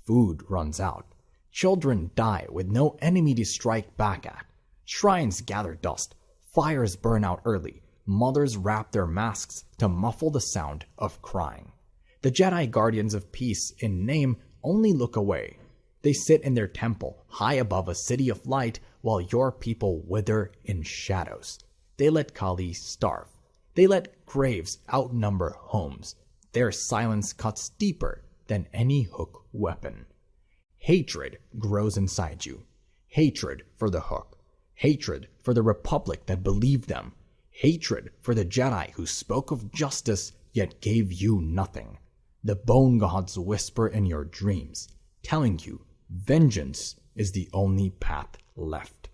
S1: Food runs out. Children die with no enemy to strike back at. Shrines gather dust. Fires burn out early. Mothers wrap their masks to muffle the sound of crying. The Jedi Guardians of Peace in name only look away. They sit in their temple, high above a city of light, while your people wither in shadows. They let Kali starve. They let graves outnumber homes. Their silence cuts deeper than any Hook weapon. Hatred grows inside you. Hatred for the Hook. Hatred for the Republic that believed them. Hatred for the Jedi who spoke of justice yet gave you nothing. The bone gods whisper in your dreams, telling you vengeance is the only path left.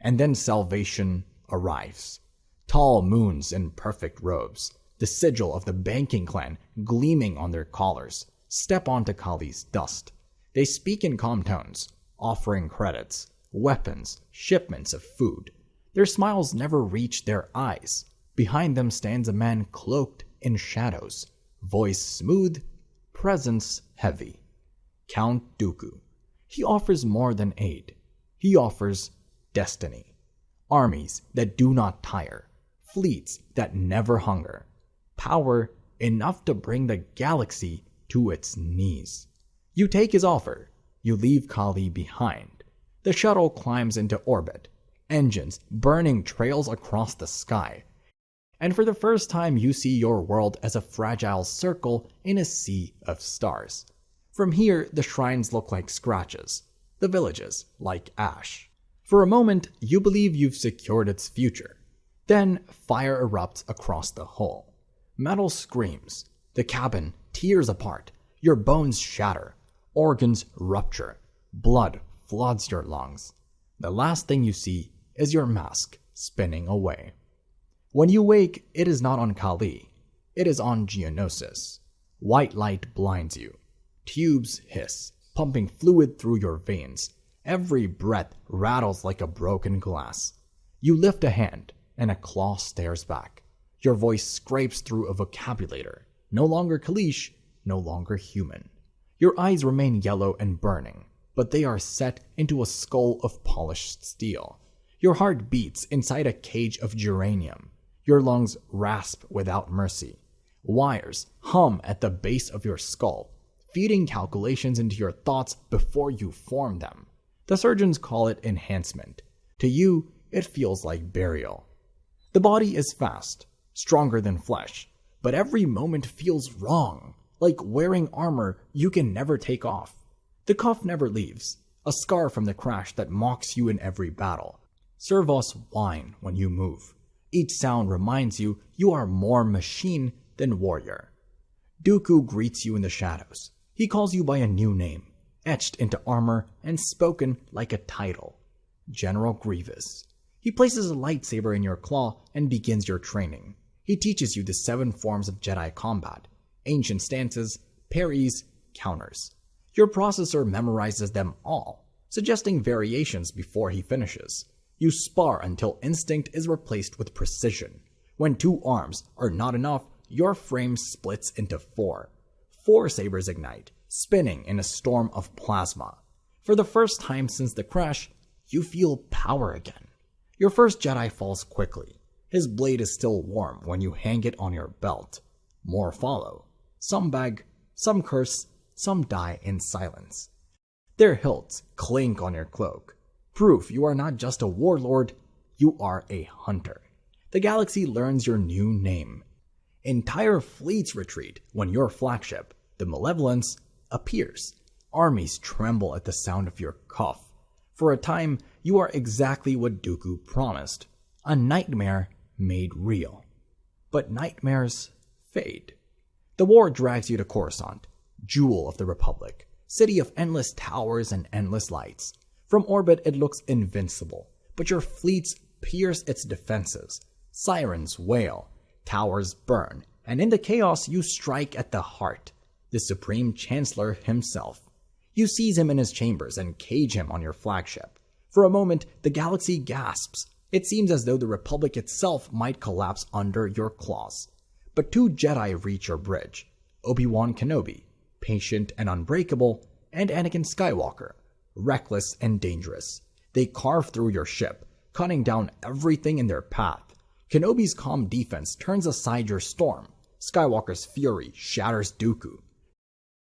S1: And then salvation arrives. Tall moons in perfect robes, the sigil of the banking clan gleaming on their collars, step onto Kali's dust. They speak in calm tones, offering credits, weapons, shipments of food. Their smiles never reach their eyes. Behind them stands a man cloaked in shadows, voice smooth, presence heavy. Count Dooku. He offers more than aid. He offers destiny. Armies that do not tire. Fleets that never hunger. Power enough to bring the galaxy to its knees. You take his offer. You leave Kali behind. The shuttle climbs into orbit. Engines burning trails across the sky. And for the first time you see your world as a fragile circle in a sea of stars. From here, the shrines look like scratches, the villages like ash. For a moment, you believe you've secured its future. Then, fire erupts across the hull. Metal screams. The cabin tears apart. Your bones shatter. Organs rupture. Blood floods your lungs. The last thing you see is your mask spinning away. When you wake, it is not on Kali. It is on Geonosis. White light blinds you. Tubes hiss, pumping fluid through your veins. Every breath rattles like a broken glass. You lift a hand, and a claw stares back. Your voice scrapes through a vocabulator. No longer Kaleesh, no longer human. Your eyes remain yellow and burning, but they are set into a skull of polished steel. Your heart beats inside a cage of geranium. Your lungs rasp without mercy. Wires hum at the base of your skull, feeding calculations into your thoughts before you form them. The surgeons call it enhancement. To you, it feels like burial. The body is fast, stronger than flesh, but every moment feels wrong. like wearing armor you can never take off. The cuff never leaves, a scar from the crash that mocks you in every battle. Serve us wine when you move. Each sound reminds you you are more machine than warrior. Dooku greets you in the shadows. He calls you by a new name, etched into armor and spoken like a title. General Greivous. He places a lightsaber in your claw and begins your training. He teaches you the 7 forms of Jedi combat, ancient stances, parries, counters. Your processor memorizes them all, suggesting variations before he finishes. You spar until instinct is replaced with precision. When 2 arms are not enough, your frame splits into 4. 4 sabers ignite, spinning in a storm of plasma. For the first time since the crash, you feel power again. Your first Jedi falls quickly. His blade is still warm when you hang it on your belt. More follow. Some beg, some curse, some die in silence. Their hilts clink on your cloak. Proof you are not just a warlord, you are a hunter. The galaxy learns your new name. Entire fleets retreat when your flagship, the Malevolence, appears. Armies tremble at the sound of your cuff. For a time, you are exactly what Dooku promised. A nightmare made real. But nightmares fade. The war drags you to Coruscant, jewel of the Republic, city of endless towers and endless lights. From orbit it looks invincible, but your fleets pierce its defenses. Sirens wail, towers burn, and in the chaos you strike at the heart, the Supreme Chancellor himself. You seize him in his chambers and cage him on your flagship. For a moment, the galaxy gasps. It seems as though the Republic itself might collapse under your claws. But 2 Jedi reach your bridge. Obi-Wan Kenobi, patient and unbreakable, and Anakin Skywalker, reckless and dangerous. They carve through your ship, cutting down everything in their path. Kenobi's calm defense turns aside your storm. Skywalker's fury shatters Dooku.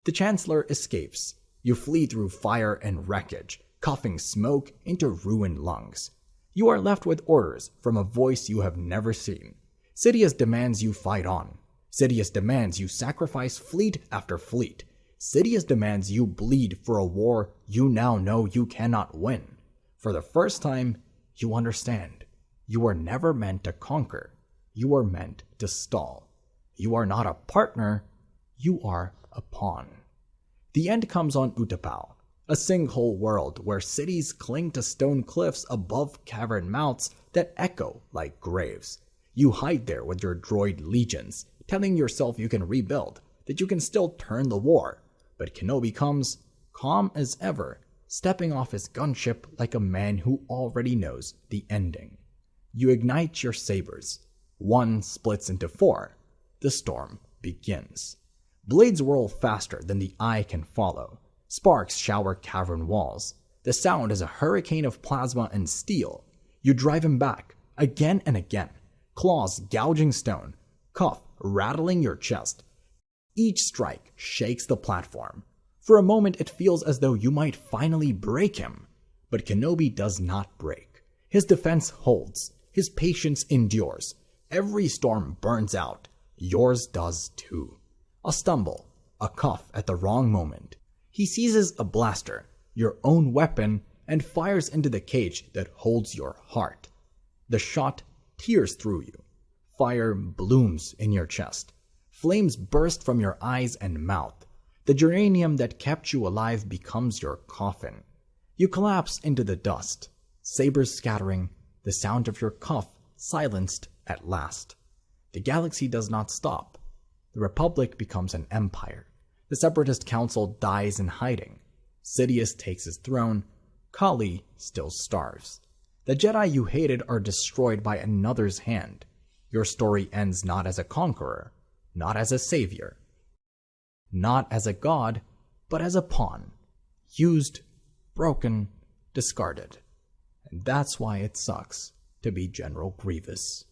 S1: The Chancellor escapes. You flee through fire and wreckage, coughing smoke into ruined lungs. You are left with orders from a voice you have never seen. Sidious demands you fight on. Sidious demands you sacrifice fleet after fleet. Sidious demands you bleed for a war you now know you cannot win. For the first time, you understand. You were never meant to conquer. You were meant to stall. You are not a partner. You are a pawn. The end comes on Utapau, a sinkhole world where cities cling to stone cliffs above cavern mouths that echo like graves. You hide there with your droid legions, telling yourself you can rebuild, that you can still turn the war. But Kenobi comes, calm as ever, stepping off his gunship like a man who already knows the ending. You ignite your sabers. 1 splits into 4. The storm begins. Blades whirl faster than the eye can follow. Sparks shower cavern walls. The sound is a hurricane of plasma and steel. You drive him back, again and again. Claws gouging stone, cuff rattling your chest. Each strike shakes the platform. For a moment it feels as though you might finally break him. But Kenobi does not break. His defense holds. His patience endures. Every storm burns out. Yours does too. A stumble, a cuff at the wrong moment. He seizes a blaster, your own weapon, and fires into the cage that holds your heart. The shot tears through you. Fire blooms in your chest. Flames burst from your eyes and mouth. The geranium that kept you alive becomes your coffin. You collapse into the dust, sabers scattering, the sound of your cuff silenced at last. The galaxy does not stop. The Republic becomes an empire. The Separatist Council dies in hiding. Sidious takes his throne. Kali still starves. The Jedi you hated are destroyed by another's hand. Your story ends not as a conqueror, not as a savior, not as a god, but as a pawn. Used, broken, discarded. And that's why it sucks to be General Grievous.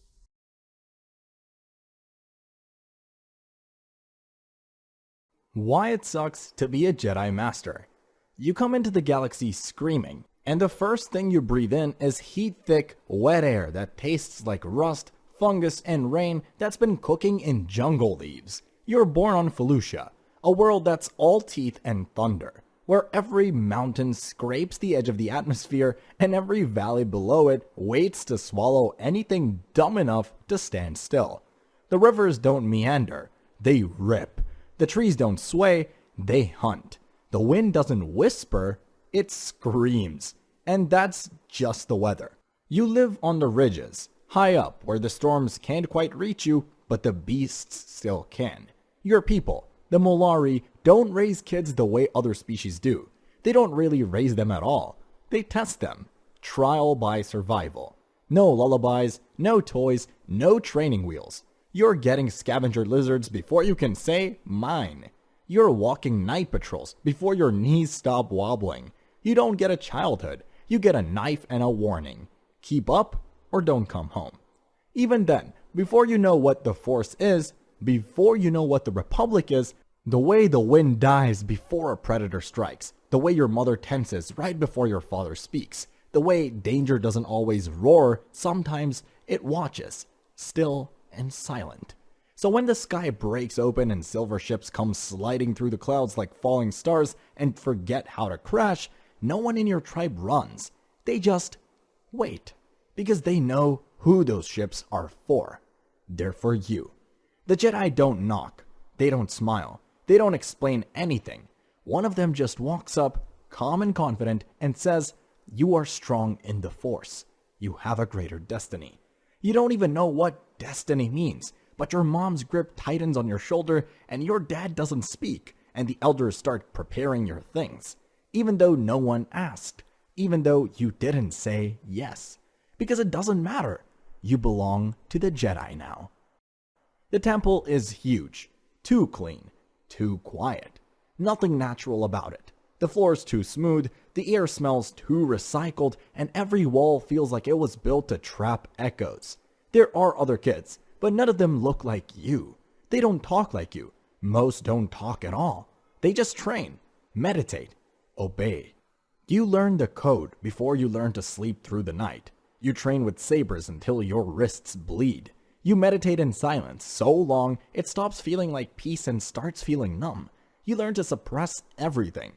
S1: Why it sucks to be a Jedi Master. You come into the galaxy screaming, and the first thing you breathe in is heat-thick, wet air that tastes like rust, fungus, and rain that's been cooking in jungle leaves. You're born on Felucia, A world that's all teeth and thunder, where every mountain scrapes the edge of the atmosphere and every valley below it waits to swallow anything dumb enough to stand still. The rivers don't meander, they rip. The trees don't sway, they hunt. The wind doesn't whisper, it screams. And that's just the weather. You live on the ridges, high up where the storms can't quite reach you, but the beasts still can. Your people, the Molari, don't raise kids the way other species do. They don't really raise them at all. They test them. Trial by survival. No lullabies, no toys, no training wheels. You're getting scavenger lizards before you can say, mine. You're walking night patrols before your knees stop wobbling. You don't get a childhood. You get a knife and a warning. Keep up or don't come home. Even then, before you know what the Force is, before you know what the Republic is, the way the wind dies before a predator strikes, the way your mother tenses right before your father speaks, the way danger doesn't always roar, sometimes it watches, still and silent. So when the sky breaks open and silver ships come sliding through the clouds like falling stars and forget how to crash, no one in your tribe runs. They just wait, because they know who those ships are for. They're for you. The Jedi don't knock. They don't smile. They don't explain anything. One of them just walks up, calm and confident, and says, "You are strong in the Force. You have a greater destiny." You don't even know what destiny means, but your mom's grip tightens on your shoulder and your dad doesn't speak, and the elders start preparing your things. Even though no one asked, even though you didn't say yes. Because it doesn't matter. You belong to the Jedi now. The temple is huge, too clean, too quiet. Nothing natural about it. The floor's too smooth, the air smells too recycled, and every wall feels like it was built to trap echoes. There are other kids, but none of them look like you. They don't talk like you. Most don't talk at all. They just train, meditate, obey. You learn the code before you learn to sleep through the night. You train with sabers until your wrists bleed. You meditate in silence so long it stops feeling like peace and starts feeling numb. You learn to suppress everything.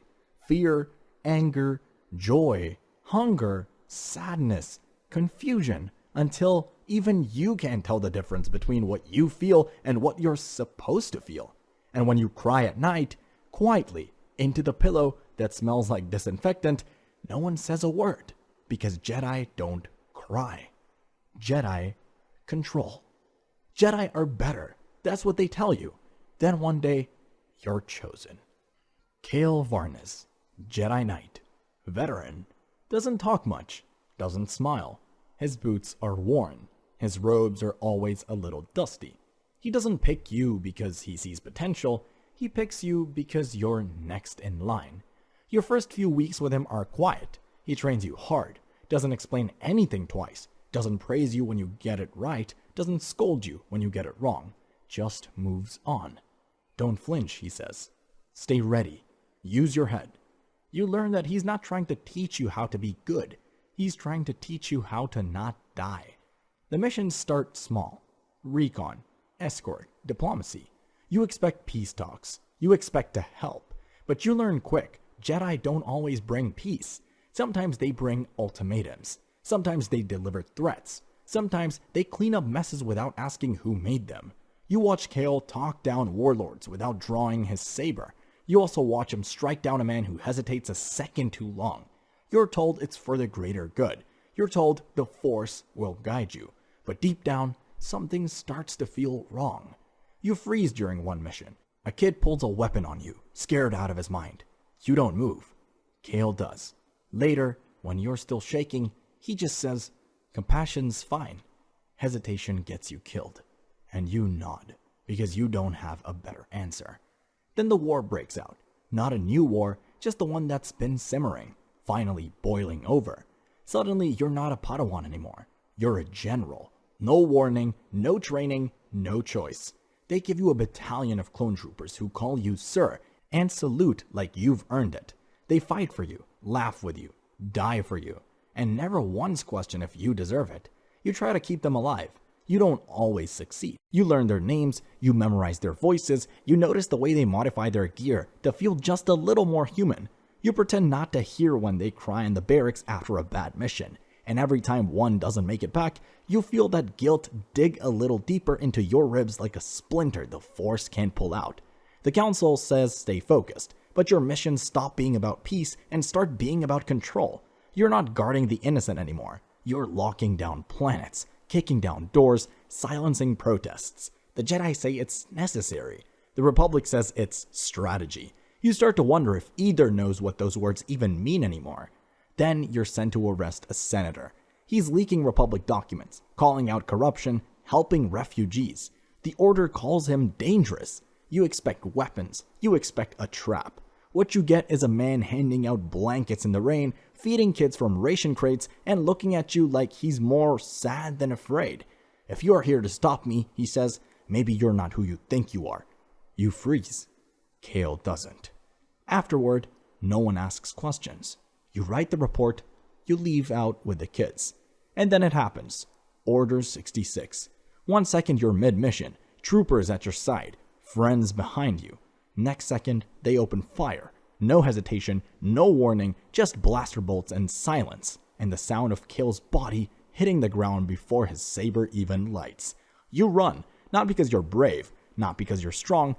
S1: Fear, anger, joy, hunger, sadness, confusion, until even you can't tell the difference between what you feel and what you're supposed to feel. And when you cry at night, quietly, into the pillow that smells like disinfectant, no one says a word, because Jedi don't cry. Jedi control. Jedi are better, that's what they tell you. Then one day, you're chosen. Kale Varnas, Jedi Knight, veteran, doesn't talk much, doesn't smile. His boots are worn. His robes are always a little dusty. He doesn't pick you because he sees potential. He picks you because you're next in line. Your first few weeks with him are quiet. He trains you hard, doesn't explain anything twice, doesn't praise you when you get it right, doesn't scold you when you get it wrong, just moves on. Don't flinch, he says. Stay ready. Use your head. You learn that he's not trying to teach you how to be good. He's trying to teach you how to not die. The missions start small. Recon, escort, diplomacy. You expect peace talks. You expect to help. But you learn quick, Jedi don't always bring peace. Sometimes they bring ultimatums. Sometimes they deliver threats. Sometimes they clean up messes without asking who made them. You watch Kale talk down warlords without drawing his saber. You also watch him strike down a man who hesitates a second too long. You're told it's for the greater good. You're told the Force will guide you. But deep down, something starts to feel wrong. You freeze during one mission. A kid pulls a weapon on you, scared out of his mind. You don't move. Kale does. Later, when you're still shaking, he just says, "Compassion's fine." Hesitation gets you killed. And you nod, because you don't have a better answer. Then the war breaks out. Not a new war, just the one that's been simmering, finally boiling over. Suddenly, you're not a Padawan anymore. You're a general. No warning, no training, no choice. They give you a battalion of Clonetroopers who call you sir and salute like you've earned it. They fight for you, laugh with you, die for you, and never once question if you deserve it. You try to keep them alive. You don't always succeed. You learn their names, you memorize their voices, you notice the way they modify their gear to feel just a little more human. You pretend not to hear when they cry in the barracks after a bad mission, and every time one doesn't make it back, you feel that guilt dig a little deeper into your ribs like a splinter the Force can't pull out. The Council says stay focused, but your missions stop being about peace and start being about control. You're not guarding the innocent anymore. You're locking down planets, kicking down doors, silencing protests. The Jedi say it's necessary. The Republic says it's strategy. You start to wonder if either knows what those words even mean anymore. Then you're sent to arrest a senator. He's leaking Republic documents, calling out corruption, helping refugees. The Order calls him dangerous. You expect weapons. You expect a trap. What you get is a man handing out blankets in the rain, feeding kids from ration crates, and looking at you like he's more sad than afraid. If you're here to stop me, he says, maybe you're not who you think you are. You freeze. Kale doesn't. Afterward, no one asks questions. You write the report, you leave out with the kids. And then it happens. Order 66. 1 second you're mid-mission, troopers at your side, friends behind you. Next second, they open fire. No hesitation, no warning, just blaster bolts and silence, and the sound of Kale's body hitting the ground before his saber even lights. You run, not because you're brave, not because you're strong,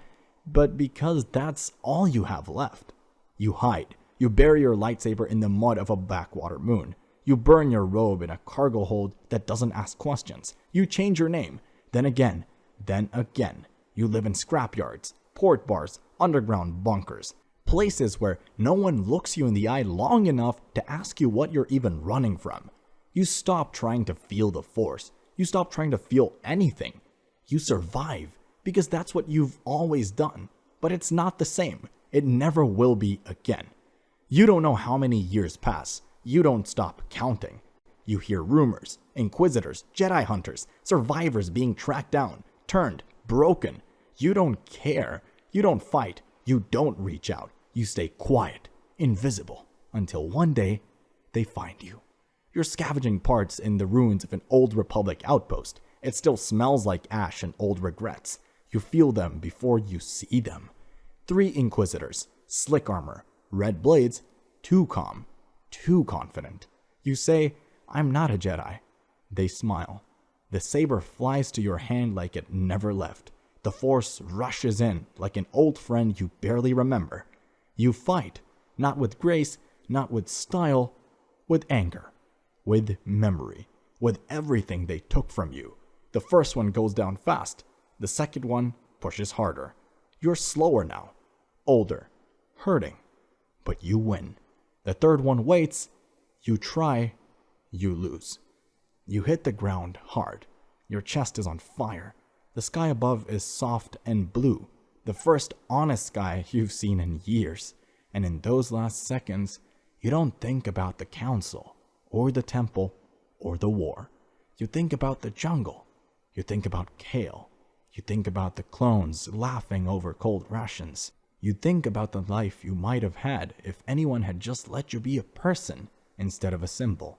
S1: but because that's all you have left. You hide. You bury your lightsaber in the mud of a backwater moon. You burn your robe in a cargo hold that doesn't ask questions. You change your name. Then again. You live in scrapyards, port bars, underground bunkers, places where no one looks you in the eye long enough to ask you what you're even running from. You stop trying to feel the Force. You stop trying to feel anything. You survive, because that's what you've always done. But it's not the same. It never will be again. You don't know how many years pass. You don't stop counting. You hear rumors, inquisitors, Jedi hunters, survivors being tracked down, turned, broken. You don't care. You don't fight. You don't reach out. You stay quiet, invisible, until one day they find you. You're scavenging parts in the ruins of an old Republic outpost. It still smells like ash and old regrets. You feel them before you see them. 3 inquisitors, slick armor, red blades, too calm, too confident. You say, I'm not a Jedi. They smile. The saber flies to your hand like it never left. The Force rushes in like an old friend you barely remember. You fight, not with grace, not with style, with anger, with memory, with everything they took from you. The first one goes down fast. The second one pushes harder. You're slower now, older, hurting, but you win. The third one waits. You try, you lose. You hit the ground hard. Your chest is on fire. The sky above is soft and blue, the first honest sky you've seen in years. And in those last seconds, you don't think about the council, or the temple, or the war. You think about the jungle. You think about Kale. You think about the clones laughing over cold rations. You think about the life you might have had if anyone had just let you be a person instead of a symbol.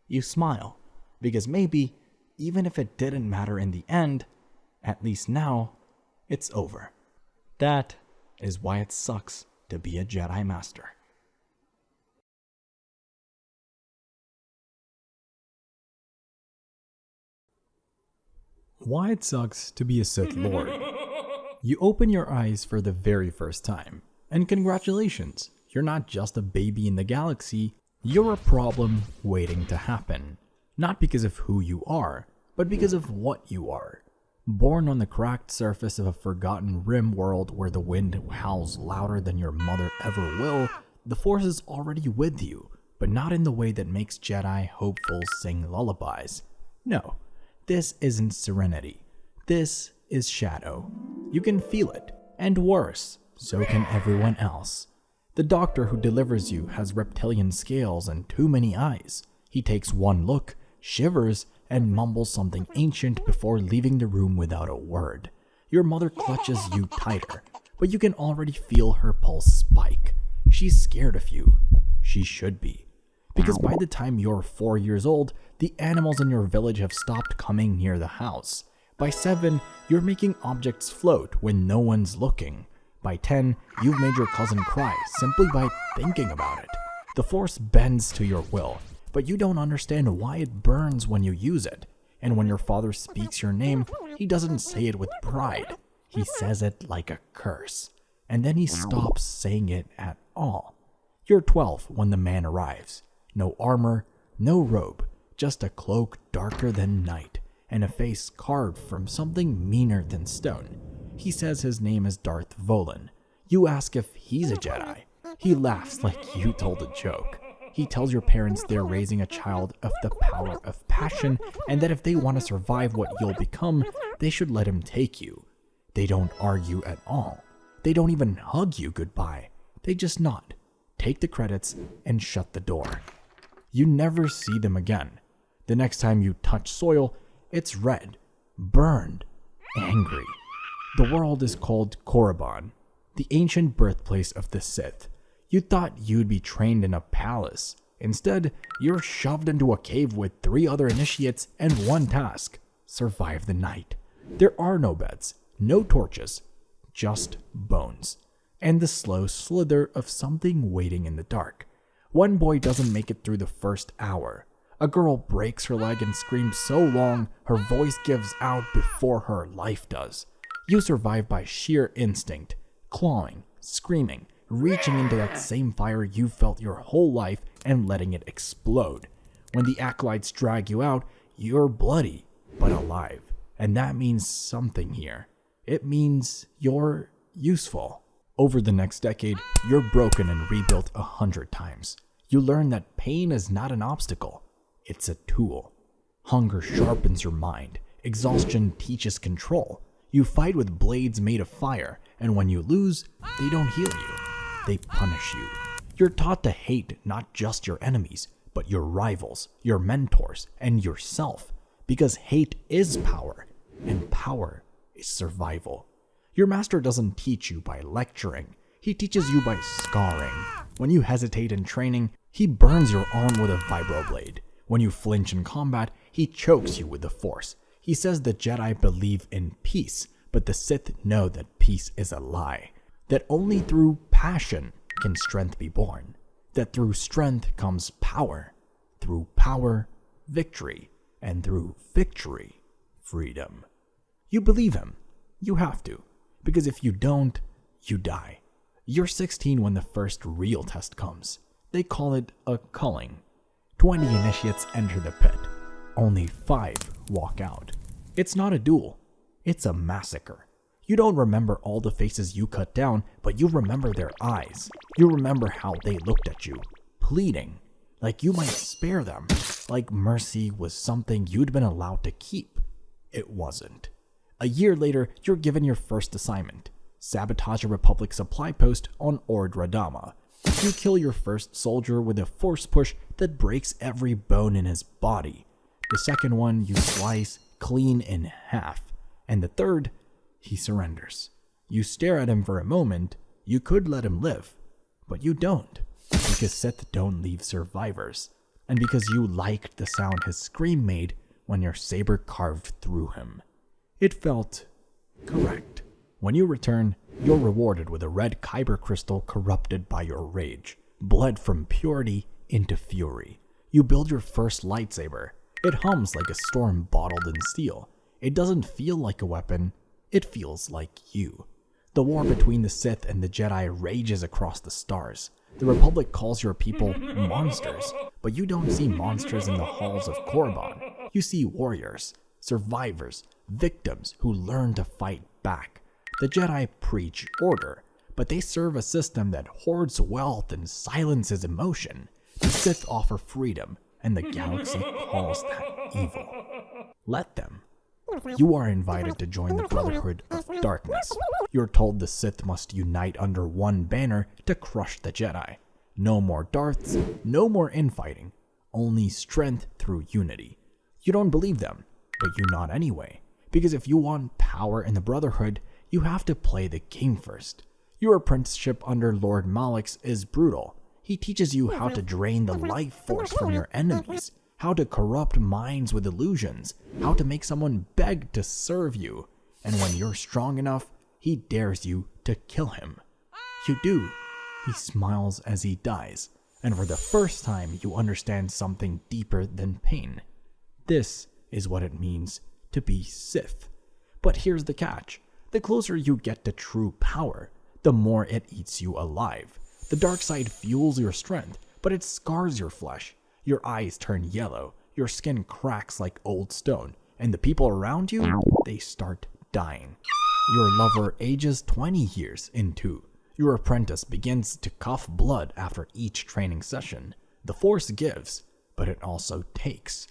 S1: You smile, because maybe, even if it didn't matter in the end, at least now, it's over. That is why it sucks to be a Jedi Master. Why it sucks to be a Sith Lord. You open your eyes for the very first time, and congratulations, you're not just a baby in the galaxy, you're a problem waiting to happen. Not because of who you are, but because of what you are. Born on the cracked surface of a forgotten rim world where the wind howls louder than your mother ever will, the Force is already with you, but not in the way that makes Jedi hopefuls sing lullabies. No, this isn't serenity. This is shadow. You can feel it, and worse, so can everyone else. The doctor who delivers you has reptilian scales and too many eyes. He takes one look, shivers, and mumbles something ancient before leaving the room without a word. Your mother clutches you tighter, but you can already feel her pulse spike. She's scared of you. She should be. Because by the time you're 4 years old, the animals in your village have stopped coming near the house. By 7, you're making objects float when no one's looking. By 10, you've made your cousin cry simply by thinking about it. The Force bends to your will, but you don't understand why it burns when you use it. And when your father speaks your name, he doesn't say it with pride. He says it like a curse. And then he stops saying it at all. You're 12 when the man arrives. No armor, no robe, just a cloak darker than night, and a face carved from something meaner than stone. He says his name is Darth Volan. You ask if he's a Jedi. He laughs like you told a joke. He tells your parents they're raising a child of the power of passion, and that if they want to survive what you'll become, they should let him take you. They don't argue at all. They don't even hug you goodbye. They just nod, take the credits, and shut the door. You never see them again. The next time you touch soil, it's red, burned, angry. The world is called Korriban, the ancient birthplace of the Sith. You thought you'd be trained in a palace. Instead, you're shoved into a cave with 3 other initiates and one task: survive the night. There are no beds, no torches, just bones, and the slow slither of something waiting in the dark. One boy doesn't make it through the first hour. A girl breaks her leg and screams so long her voice gives out before her life does. You survive by sheer instinct, clawing, screaming, reaching into that same fire you felt your whole life and letting it explode. When the acolytes drag you out, you're bloody, but alive. And that means something here. It means you're useful. Over the next decade, you're broken and rebuilt 100 times. You learn that pain is not an obstacle. It's a tool. Hunger sharpens your mind. Exhaustion teaches control. You fight with blades made of fire, and when you lose, they don't heal you. They punish you. You're taught to hate not just your enemies, but your rivals, your mentors, and yourself, because hate is power, and power is survival. Your master doesn't teach you by lecturing. He teaches you by scarring. When you hesitate in training, he burns your arm with a vibroblade. When you flinch in combat, he chokes you with the Force. He says the Jedi believe in peace, but the Sith know that peace is a lie. That only through passion can strength be born. That through strength comes power. Through power, victory. And through victory, freedom. You believe him. You have to. Because if you don't, you die. You're 16 when the first real test comes. They call it a culling. 20 initiates enter the pit. Only 5 walk out. It's not a duel. It's a massacre. You don't remember all the faces you cut down, but you remember their eyes. You remember how they looked at you, pleading, like you might spare them, like mercy was something you'd been allowed to keep. It wasn't. A year later, you're given your first assignment: sabotage a Republic supply post on Organa. You kill your first soldier with a force push that breaks every bone in his body. The second one you slice clean in half. And the third, he surrenders. You stare at him for a moment. You could let him live, but you don't, because Sith don't leave survivors, and because you liked the sound his scream made when your saber carved through him. It felt correct. When you return, you're rewarded with a red kyber crystal corrupted by your rage, bled from purity into fury. You build your first lightsaber. It hums like a storm bottled in steel. It doesn't feel like a weapon. It feels like you. The war between the Sith and the Jedi rages across the stars. The Republic calls your people monsters, but you don't see monsters in the halls of Korriban. You see warriors, survivors, victims who learn to fight back. The Jedi preach order, but they serve a system that hoards wealth and silences emotion. The Sith offer freedom, and the galaxy calls that evil. Let them. You are invited to join the Brotherhood of Darkness. You're told the Sith must unite under one banner to crush the Jedi. No more Darths, no more infighting, only strength through unity. You don't believe them, but you nod anyway, because if you want power in the Brotherhood, you have to play the game first. Your apprenticeship under Lord Malix is brutal. He teaches you how to drain the life force from your enemies, how to corrupt minds with illusions, how to make someone beg to serve you, and when you're strong enough, he dares you to kill him. You do. He smiles as he dies, and for the first time you understand something deeper than pain. This is what it means to be Sith. But here's the catch. The closer you get to true power, the more it eats you alive. The dark side fuels your strength, but it scars your flesh. Your eyes turn yellow, your skin cracks like old stone, and the people around you, they start dying. Your lover ages 20 years in 2. Your apprentice begins to cough blood after each training session. The Force gives, but it also takes.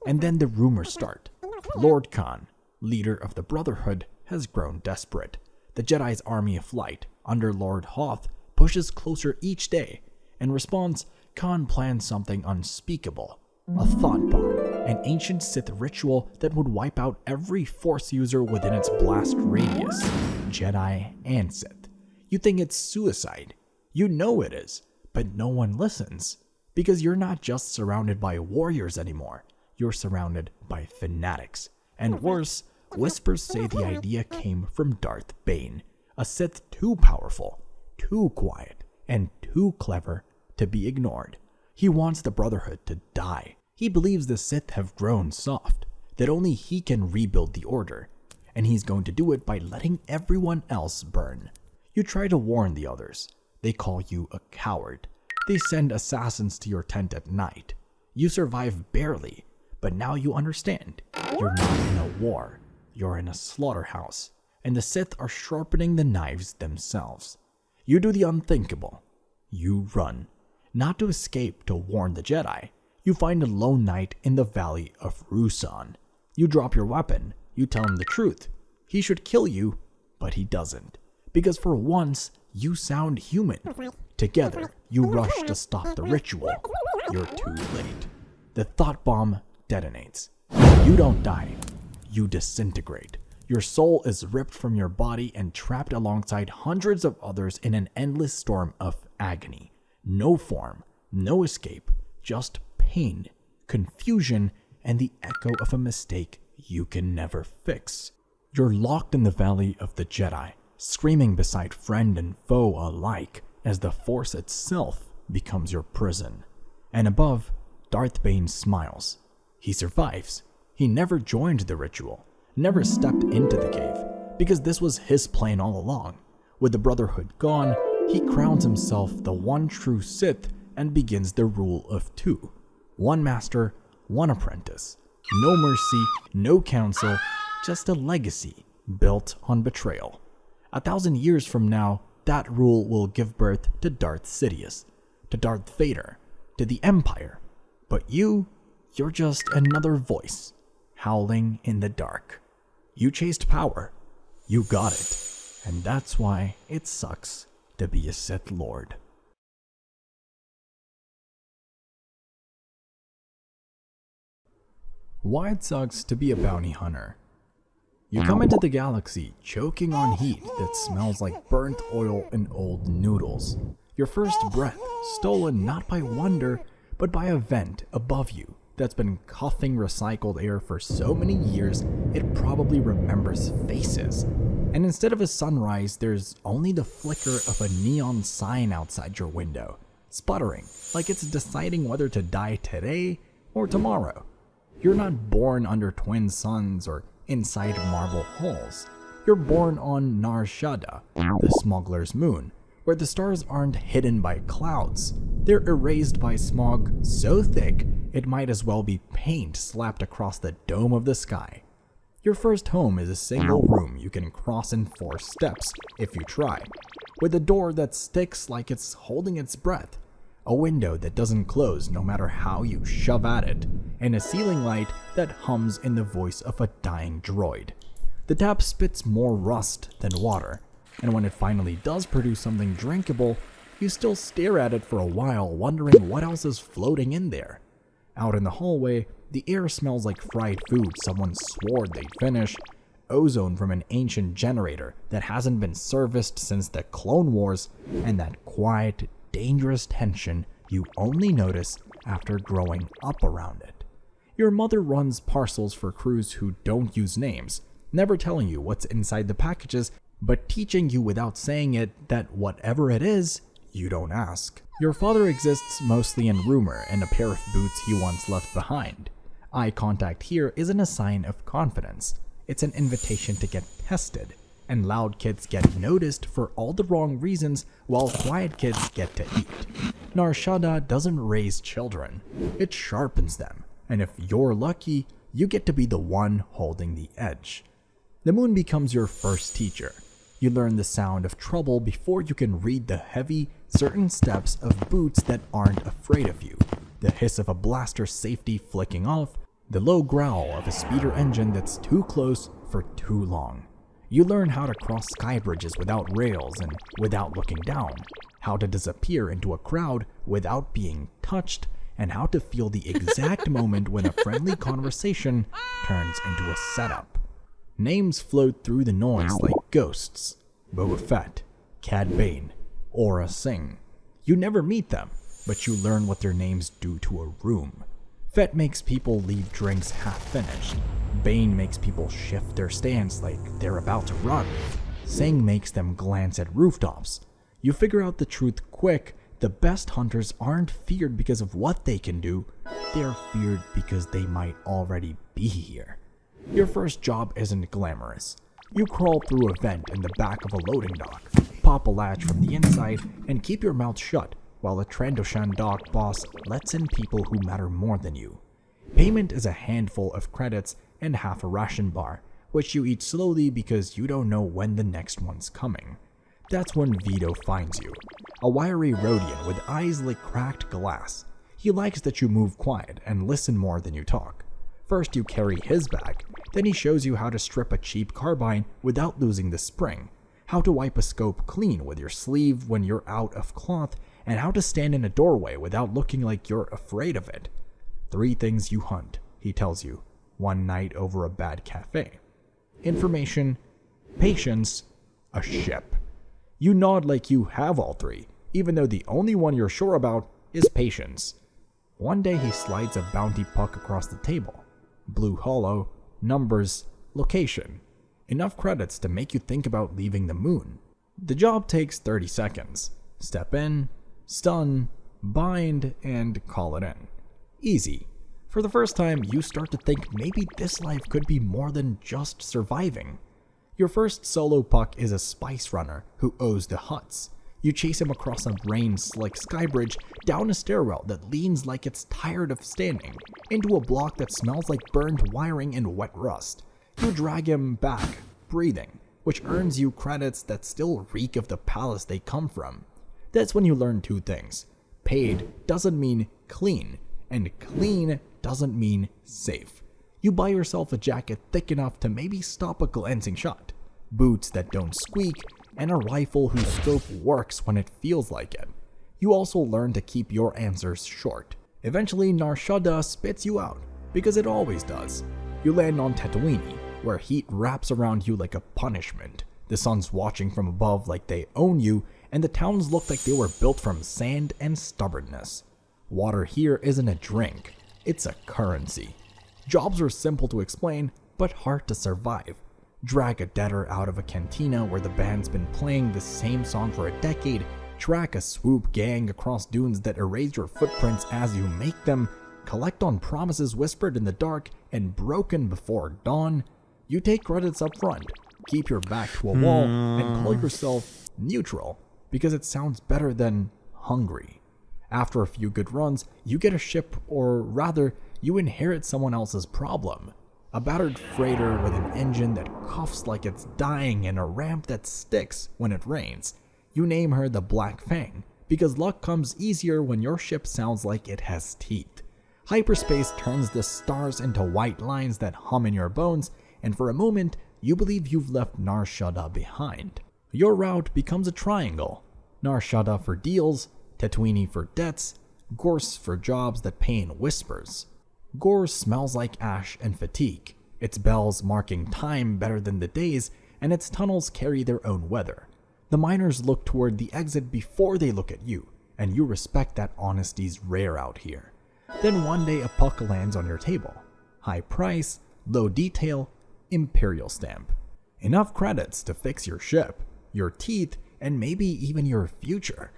S1: And then the rumors start. Lord Khan, leader of the Brotherhood, has grown desperate. The Jedi's army of light, under Lord Hoth, pushes closer each day. In response, Khan plans something unspeakable. A thought bomb, an ancient Sith ritual that would wipe out every Force user within its blast radius, Jedi and Sith. You think it's suicide. You know it is, but no one listens. Because you're not just surrounded by warriors anymore, you're surrounded by fanatics. And worse, whispers say the idea came from Darth Bane, a Sith too powerful, too quiet, and too clever to be ignored. He wants the Brotherhood to die. He believes the Sith have grown soft, that only he can rebuild the Order, and he's going to do it by letting everyone else burn. You try to warn the others. They call you a coward. They send assassins to your tent at night. You survive barely, but now you understand. You're not in a war. You're in a slaughterhouse, and the Sith are sharpening the knives themselves. You do the unthinkable. You run. Not to escape to warn the Jedi. You find a lone knight in the valley of Ruusan. You drop your weapon. You tell him the truth. He should kill you, but he doesn't. Because for once, you sound human. Together, you rush to stop the ritual. You're too late. The thought bomb detonates. You don't die. You disintegrate. Your soul is ripped from your body and trapped alongside hundreds of others in an endless storm of agony. No form, no escape, just pain, confusion, and the echo of a mistake you can never fix. You're locked in the valley of the Jedi, screaming beside friend and foe alike as the Force itself becomes your prison. And above, Darth Bane smiles. He survives. He never joined the ritual, never stepped into the cave, because this was his plan all along. With the Brotherhood gone, he crowns himself the one true Sith and begins the rule of 2. One master, one apprentice. No mercy, no counsel, just a legacy built on betrayal. 1,000 years from now, that rule will give birth to Darth Sidious, to Darth Vader, to the Empire. But you're just another voice, howling in the dark. You chased power. You got it. And that's why it sucks to be a Sith Lord. Why it sucks to be a bounty hunter. You come into the galaxy choking on heat that smells like burnt oil and old noodles. Your first breath stolen not by wonder, but by a vent above you that's been coughing recycled air for so many years it probably remembers faces. And instead of a sunrise, there's only the flicker of a neon sign outside your window, sputtering like it's deciding whether to die today or tomorrow. You're not born under twin suns or inside marble halls. You're born on Nar Shaddaa, the smuggler's moon, where the stars aren't hidden by clouds. They're erased by smog so thick it might as well be paint slapped across the dome of the sky. Your first home is a single room you can cross in 4 steps if you try, with a door that sticks like it's holding its breath, a window that doesn't close no matter how you shove at it, and a ceiling light that hums in the voice of a dying droid. The tap spits more rust than water, and when it finally does produce something drinkable, you still stare at it for a while wondering what else is floating in there. Out in the hallway, the air smells like fried food someone swore they'd finish, ozone from an ancient generator that hasn't been serviced since the Clone Wars, and that quiet, dangerous tension you only notice after growing up around it. Your mother runs parcels for crews who don't use names, never telling you what's inside the packages, but teaching you without saying it that whatever it is, you don't ask. Your father exists mostly in rumor and a pair of boots he once left behind. Eye contact here isn't a sign of confidence. It's an invitation to get tested, and loud kids get noticed for all the wrong reasons while quiet kids get to eat. Nar Shaddaa doesn't raise children, it sharpens them, and if you're lucky, you get to be the one holding the edge. The moon becomes your first teacher. You learn the sound of trouble before you can read the heavy, certain steps of boots that aren't afraid of you, the hiss of a blaster safety flicking off, the low growl of a speeder engine that's too close for too long. You learn how to cross sky bridges without rails and without looking down, how to disappear into a crowd without being touched, and how to feel the exact moment when a friendly conversation turns into a setup. Names float through the noise like ghosts. Boba Fett, Cad Bane, Aurra Sing. You never meet them, but you learn what their names do to a room. Fett makes people leave drinks half finished. Bane makes people shift their stance like they're about to run. Sing makes them glance at rooftops. You figure out the truth quick. The best hunters aren't feared because of what they can do. They're feared because they might already be here. Your first job isn't glamorous. You crawl through a vent in the back of a loading dock, pop a latch from the inside, and keep your mouth shut while a Trandoshan dock boss lets in people who matter more than you. Payment is a handful of credits and half a ration bar, which you eat slowly because you don't know when the next one's coming. That's when Vito finds you, a wiry Rhodian with eyes like cracked glass. He likes that you move quiet and listen more than you talk. First you carry his bag, then he shows you how to strip a cheap carbine without losing the spring, how to wipe a scope clean with your sleeve when you're out of cloth, and how to stand in a doorway without looking like you're afraid of it. 3 things you hunt, he tells you, one night over a bad cafe. Information, patience, a ship. You nod like you have all 3, even though the only one you're sure about is patience. One day he slides a bounty puck across the table. Blue hollow, numbers, location. Enough credits to make you think about leaving the moon. The job takes 30 seconds. Step in, stun, bind, and call it in. Easy. For the first time, you start to think maybe this life could be more than just surviving. Your first solo puck is a spice runner who owes the Hutts. You chase him across a rain-slick skybridge, down a stairwell that leans like it's tired of standing, into a block that smells like burned wiring and wet rust. You drag him back, breathing, which earns you credits that still reek of the palace they come from. That's when you learn 2 things. Paid doesn't mean clean, and clean doesn't mean safe. You buy yourself a jacket thick enough to maybe stop a glancing shot, boots that don't squeak, and a rifle whose scope works when it feels like it. You also learn to keep your answers short. Eventually, Nar Shaddaa spits you out, because it always does. You land on Tatooine, where heat wraps around you like a punishment. The sun's watching from above like they own you, and the towns look like they were built from sand and stubbornness. Water here isn't a drink, it's a currency. Jobs are simple to explain, but hard to survive. Drag a debtor out of a cantina where the band's been playing the same song for a decade, track a swoop gang across dunes that erase your footprints as you make them, collect on promises whispered in the dark and broken before dawn. You take credits up front, keep your back to a wall, and call yourself neutral, because it sounds better than hungry. After a few good runs, you get a ship, or rather, you inherit someone else's problem. A battered freighter with an engine that coughs like it's dying and a ramp that sticks when it rains. You name her the Black Fang, because luck comes easier when your ship sounds like it has teeth. Hyperspace turns the stars into white lines that hum in your bones, and for a moment, you believe you've left Nar Shaddaa behind. Your route becomes a triangle. Nar Shaddaa for deals, Tatooine for debts, Gorse for jobs that pay in whispers. Gorse smells like ash and fatigue, its bells marking time better than the days, and its tunnels carry their own weather. The miners look toward the exit before they look at you, and you respect that honesty's rare out here. Then one day a puck lands on your table. High price, low detail, Imperial stamp. Enough credits to fix your ship, your teeth, and maybe even your future.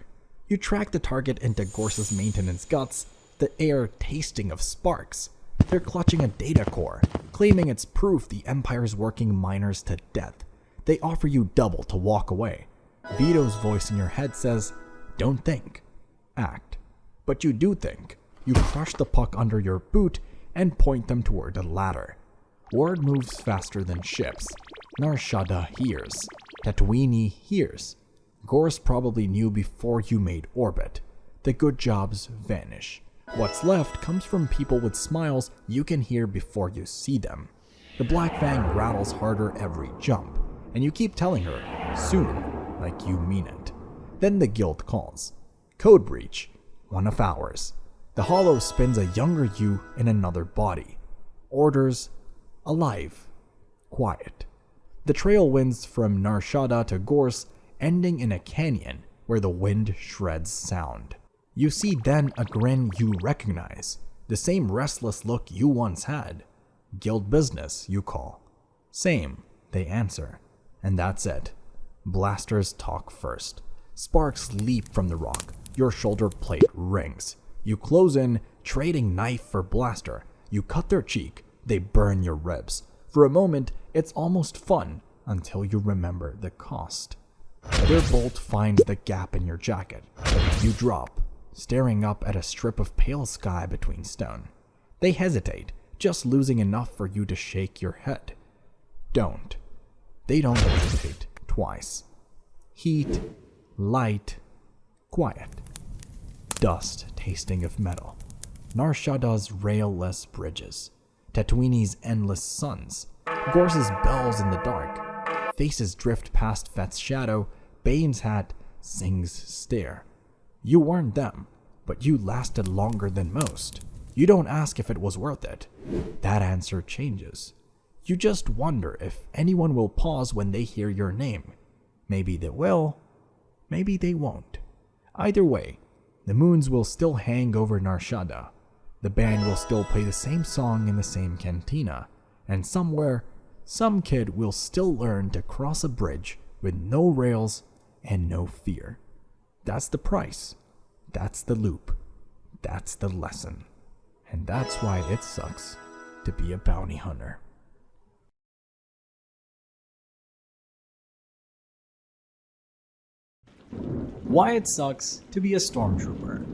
S1: You track the target into Gorse's maintenance guts, the air tasting of sparks. They're clutching a data core, claiming it's proof the Empire's working miners to death. They offer you double to walk away. Vito's voice in your head says, don't think, act. But you do think. You crush the puck under your boot and point them toward the ladder. Word moves faster than ships. Nar Shaddaa hears. Tatooine hears. Gorse probably knew before you made orbit. The good jobs vanish. What's left comes from people with smiles you can hear before you see them. The Black Fang rattles harder every jump, and you keep telling her, soon, like you mean it. Then the guild calls. Code breach. One of ours. The Hollow spins a younger you in another body. Orders, alive, quiet. The trail winds from Nar Shaddaa to Gorse, ending in a canyon where the wind shreds sound. You see then a grin you recognize, the same restless look you once had. Guild business, you call. Same, they answer. And that's it. Blasters talk first. Sparks leap from the rock. Your shoulder plate rings. You close in, trading knife for blaster. You cut their cheek. They burn your ribs. For a moment, it's almost fun until you remember the cost. Their bolt finds the gap in your jacket. You drop, staring up at a strip of pale sky between stone. They hesitate, just losing enough for you to shake your head. Don't. They don't hesitate twice. Heat, light, quiet. Dust tasting of metal. Nar Shaddaa's rail-less bridges. Tatooine's endless suns. Gorse's bells in the dark. Faces drift past Fett's shadow. Bane's hat, Sing's stare. You weren't them, but you lasted longer than most. You don't ask if it was worth it. That answer changes. You just wonder if anyone will pause when they hear your name. Maybe they will, maybe they won't. Either way, the moons will still hang over Nar Shaddaa. The band will still play the same song in the same cantina, and somewhere, some kid will still learn to cross a bridge with no rails and no fear. That's the price. That's the loop. That's the lesson. And that's why it sucks to be a bounty hunter.
S2: Why it sucks to be a Stormtrooper.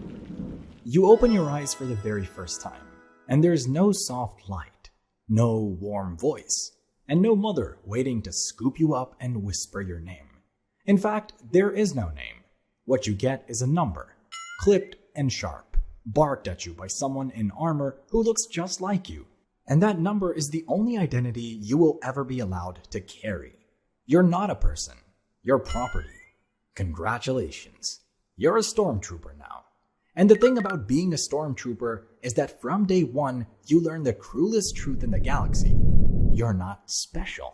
S2: You open your eyes for the very first time, and there's no soft light, no warm voice, and no mother waiting to scoop you up and whisper your name. In fact, there is no name. What you get is a number, clipped and sharp, barked at you by someone in armor who looks just like you. And that number is the only identity you will ever be allowed to carry. You're not a person. You're property. Congratulations. You're a Stormtrooper now. And the thing about being a Stormtrooper is that from day one, you learn the cruelest truth in the galaxy. You're not special.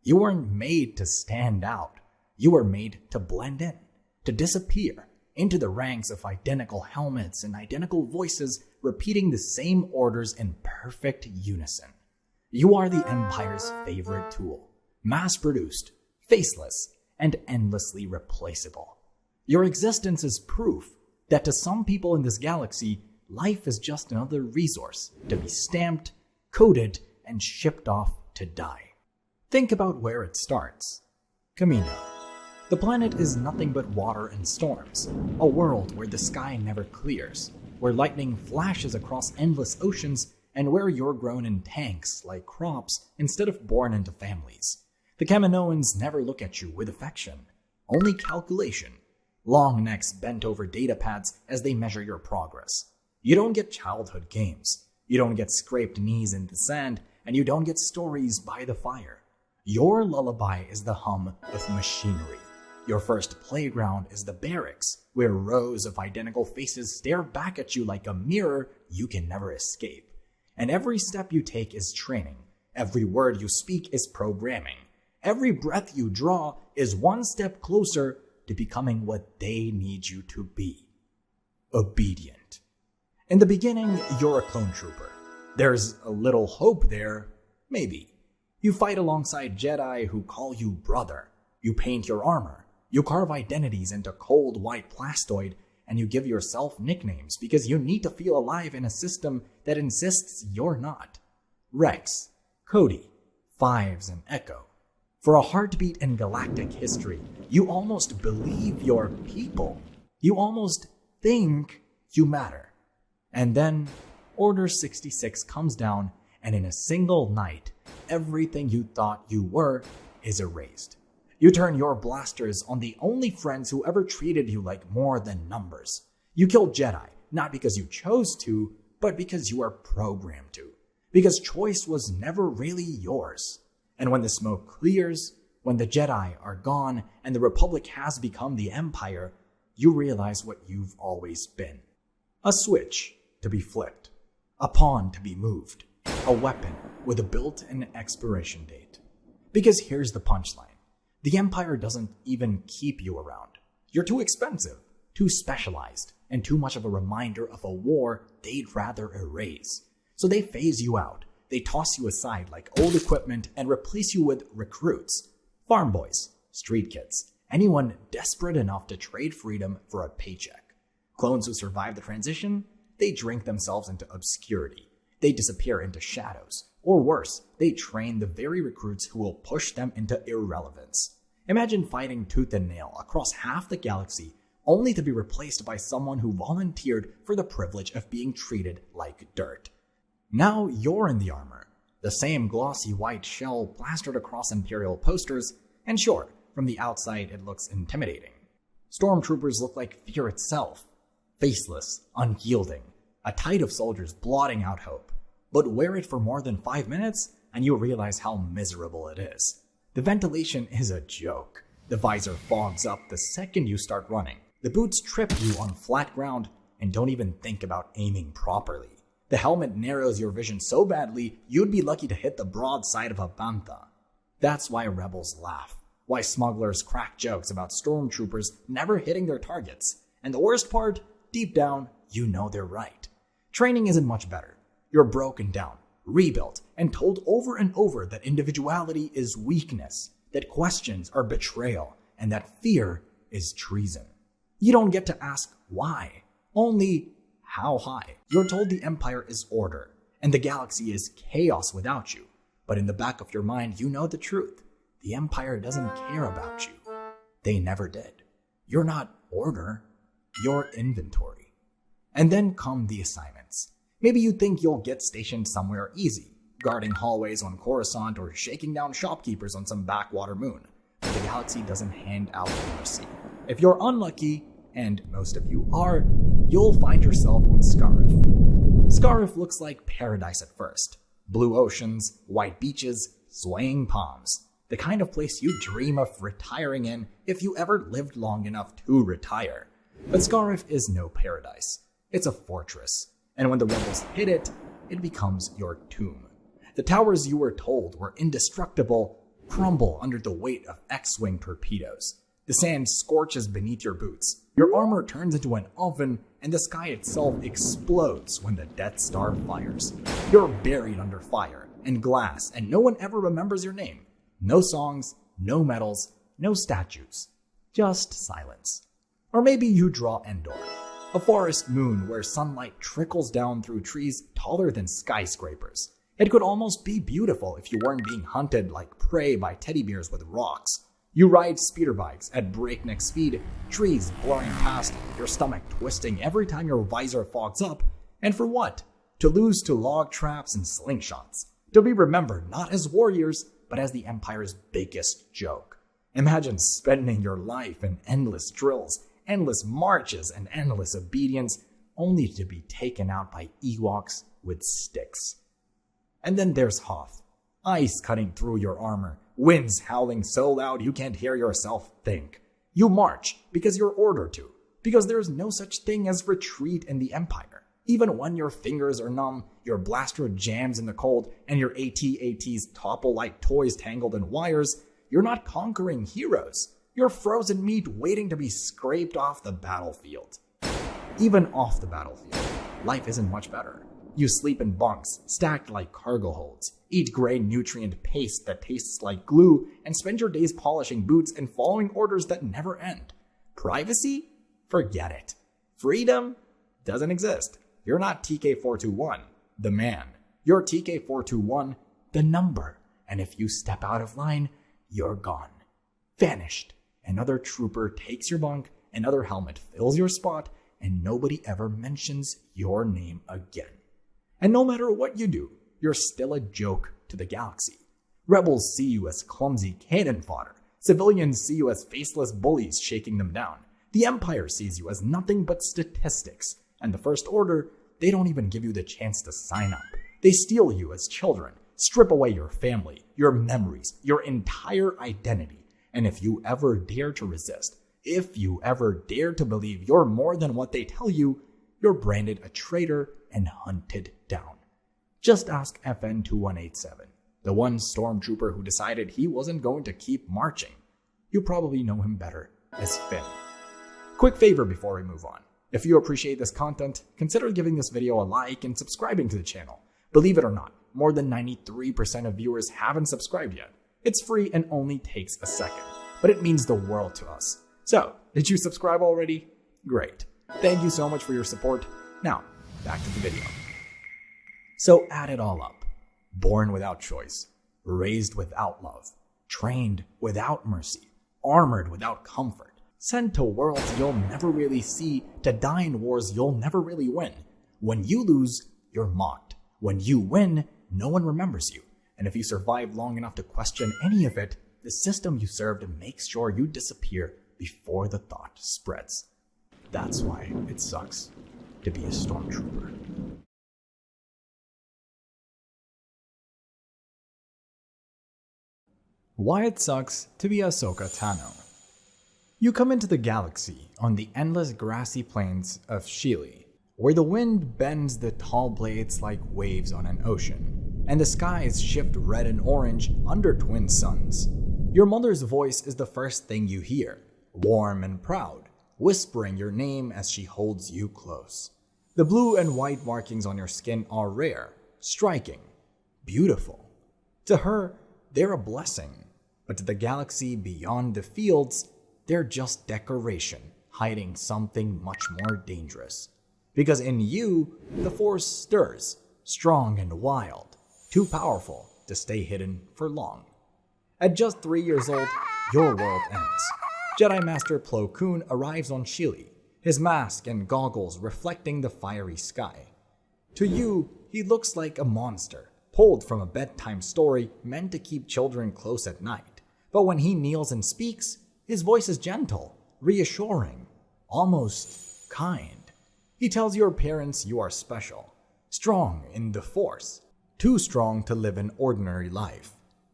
S2: You weren't made to stand out. You were made to blend in, to disappear into the ranks of identical helmets and identical voices repeating the same orders in perfect unison. You are the Empire's favorite tool, mass-produced, faceless, and endlessly replaceable. Your existence is proof that to some people in this galaxy, life is just another resource to be stamped, coded, and shipped off to die. Think about where it starts. Kamino. The planet is nothing but water and storms, a world where the sky never clears, where lightning flashes across endless oceans, and where you're grown in tanks like crops instead of born into families. The Kaminoans never look at you with affection, only calculation. Long necks bent over data pads as they measure your progress. You don't get childhood games. You don't get scraped knees in the sand, and you don't get stories by the fire. Your lullaby is the hum of machinery. Your first playground is the barracks, where rows of identical faces stare back at you like a mirror you can never escape. And every step you take is training. Every word you speak is programming. Every breath you draw is one step closer to becoming what they need you to be. obedient. In the beginning, you're a clone trooper. There's a little hope there, maybe. You fight alongside Jedi who call you brother. You paint your armor. You carve identities into cold white plastoid, and you give yourself nicknames because you need to feel alive in a system that insists you're not. Rex, Cody, Fives, and Echo. For a heartbeat in galactic history, you almost believe you're people. You almost think you matter. And then Order 66 comes down, and in a single night, everything you thought you were is erased. You turn your blasters on the only friends who ever treated you like more than numbers. You kill Jedi, not because you chose to, but because you are programmed to. Because choice was never really yours. And when the smoke clears, when the Jedi are gone, and the Republic has become the Empire, you realize what you've always been. A switch to be flipped. A pawn to be moved. A weapon with a built-in expiration date. Because here's the punchline. The Empire doesn't even keep you around. You're too expensive, too specialized, and too much of a reminder of a war they'd rather erase. So they phase you out. They toss you aside like old equipment and replace you with recruits. Farm boys, street kids, anyone desperate enough to trade freedom for a paycheck. Clones who survive the transition, they drink themselves into obscurity. They disappear into shadows. Or worse, they train the very recruits who will push them into irrelevance. Imagine fighting tooth and nail across half the galaxy only to be replaced by someone who volunteered for the privilege of being treated like dirt. Now you're in the armor, the same glossy white shell plastered across Imperial posters, and sure, from the outside it looks intimidating. Stormtroopers look like fear itself, faceless, unyielding, a tide of soldiers blotting out hope. But wear it for more than 5 minutes, and you'll realize how miserable it is. The ventilation is a joke. The visor fogs up the second you start running. The boots trip you on flat ground and don't even think about aiming properly. The helmet narrows your vision so badly, you'd be lucky to hit the broad side of a bantha. That's why rebels laugh. Why smugglers crack jokes about stormtroopers never hitting their targets. And the worst part, deep down, you know they're right. Training isn't much better. You're broken down, rebuilt, and told over and over that individuality is weakness, that questions are betrayal, and that fear is treason. You don't get to ask why, only how high. You're told the Empire is order, and the galaxy is chaos without you. But in the back of your mind, you know the truth. The Empire doesn't care about you. They never did. You're not order, you're inventory. And then come the assignments. Maybe you think you'll get stationed somewhere easy, guarding hallways on Coruscant or shaking down shopkeepers on some backwater moon. But the galaxy doesn't hand out mercy. If you're unlucky, and most of you are, you'll find yourself on Scarif. Scarif looks like paradise at first. Blue oceans, white beaches, swaying palms. The kind of place you dream of retiring in if you ever lived long enough to retire. But Scarif is no paradise. It's a fortress. And when the rebels hit it, it becomes your tomb. The towers you were told were indestructible crumble under the weight of X-Wing torpedoes. The sand scorches beneath your boots. Your armor turns into an oven, and the sky itself explodes when the Death Star fires. You're buried under fire and glass, and no one ever remembers your name. No songs, no medals, no statues. Just silence. Or maybe you draw Endor. A forest moon where sunlight trickles down through trees taller than skyscrapers. It could almost be beautiful if you weren't being hunted like prey by teddy bears with rocks. You ride speeder bikes at breakneck speed, trees blowing past, your stomach twisting every time your visor fogs up. And for what? To lose to log traps and slingshots. To be remembered not as warriors, but as the Empire's biggest joke. Imagine spending your life in endless drills, endless marches, and endless obedience, only to be taken out by Ewoks with sticks. And then there's Hoth. Ice cutting through your armor, winds howling so loud you can't hear yourself think. You march because you're ordered to, because there's no such thing as retreat in the Empire. Even when your fingers are numb, your blaster jams in the cold, and your AT-ATs topple like toys tangled in wires, you're not conquering heroes. You're frozen meat waiting to be scraped off the battlefield. Even off the battlefield, life isn't much better. You sleep in bunks stacked like cargo holds, eat gray nutrient paste that tastes like glue, and spend your days polishing boots and following orders that never end. Privacy? Forget it. Freedom? Doesn't exist. You're not TK421, the man. You're TK421, the number. And if you step out of line, you're gone. Vanished. Another trooper takes your bunk, another helmet fills your spot, and nobody ever mentions your name again. And no matter what you do, you're still a joke to the galaxy. Rebels see you as clumsy cannon fodder. Civilians see you as faceless bullies shaking them down. The Empire sees you as nothing but statistics. And the First Order, they don't even give you the chance to sign up. They steal you as children, strip away your family, your memories, your entire identity. And if you ever dare to resist, if you ever dare to believe you're more than what they tell you, you're branded a traitor and hunted down. Just ask FN 2187, the one stormtrooper who decided he wasn't going to keep marching. You probably know him better as Finn. Quick favor before we move on. If you appreciate this content, consider giving this video a like and subscribing to the channel. Believe it or not, more than 93% of viewers haven't subscribed yet. It's free and only takes a second, but it means the world to us. So, did you subscribe already? Great. Thank you so much for your support. Now, back to the video. So add it all up. Born without choice, raised without love, trained without mercy, armored without comfort, sent to worlds you'll never really see, to die in wars you'll never really win. When you lose, you're mocked. When you win, no one remembers you. And if you survive long enough to question any of it, the system you served makes sure you disappear before the thought spreads. That's why it sucks to be a stormtrooper. Why it sucks to be Ahsoka Tano. You come into the galaxy on the endless grassy plains of Shili, where the wind bends the tall blades like waves on an ocean, and the skies shift red and orange under twin suns. Your mother's voice is the first thing you hear, warm and proud, whispering your name as she holds you close. The blue and white markings on your skin are rare, striking, beautiful. To her, they're a blessing, but to the galaxy beyond the fields, they're just decoration, hiding something much more dangerous. Because in you, the Force stirs, strong and wild, too powerful to stay hidden for long. At just 3 years old, your world ends. Jedi Master Plo Koon arrives on Shili, his mask and goggles reflecting the fiery sky. To you, he looks like a monster, pulled from a bedtime story meant to keep children close at night. But when he kneels and speaks, his voice is gentle, reassuring, almost kind. He tells your parents you are special, strong in the Force, too strong to live an ordinary life,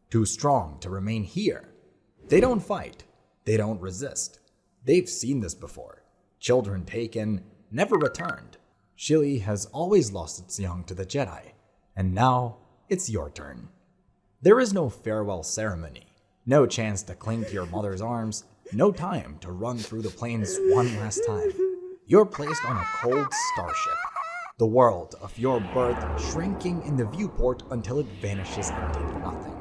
S2: too strong to remain here. They don't fight, they don't resist. They've seen this before. Children taken, never returned. Shili has always lost its young to the Jedi, and now it's your turn. There is no farewell ceremony, no chance to cling to your mother's arms, no time to run through the plains one last time. You're placed on a cold starship, the world of your birth shrinking in the viewport until it vanishes into nothing.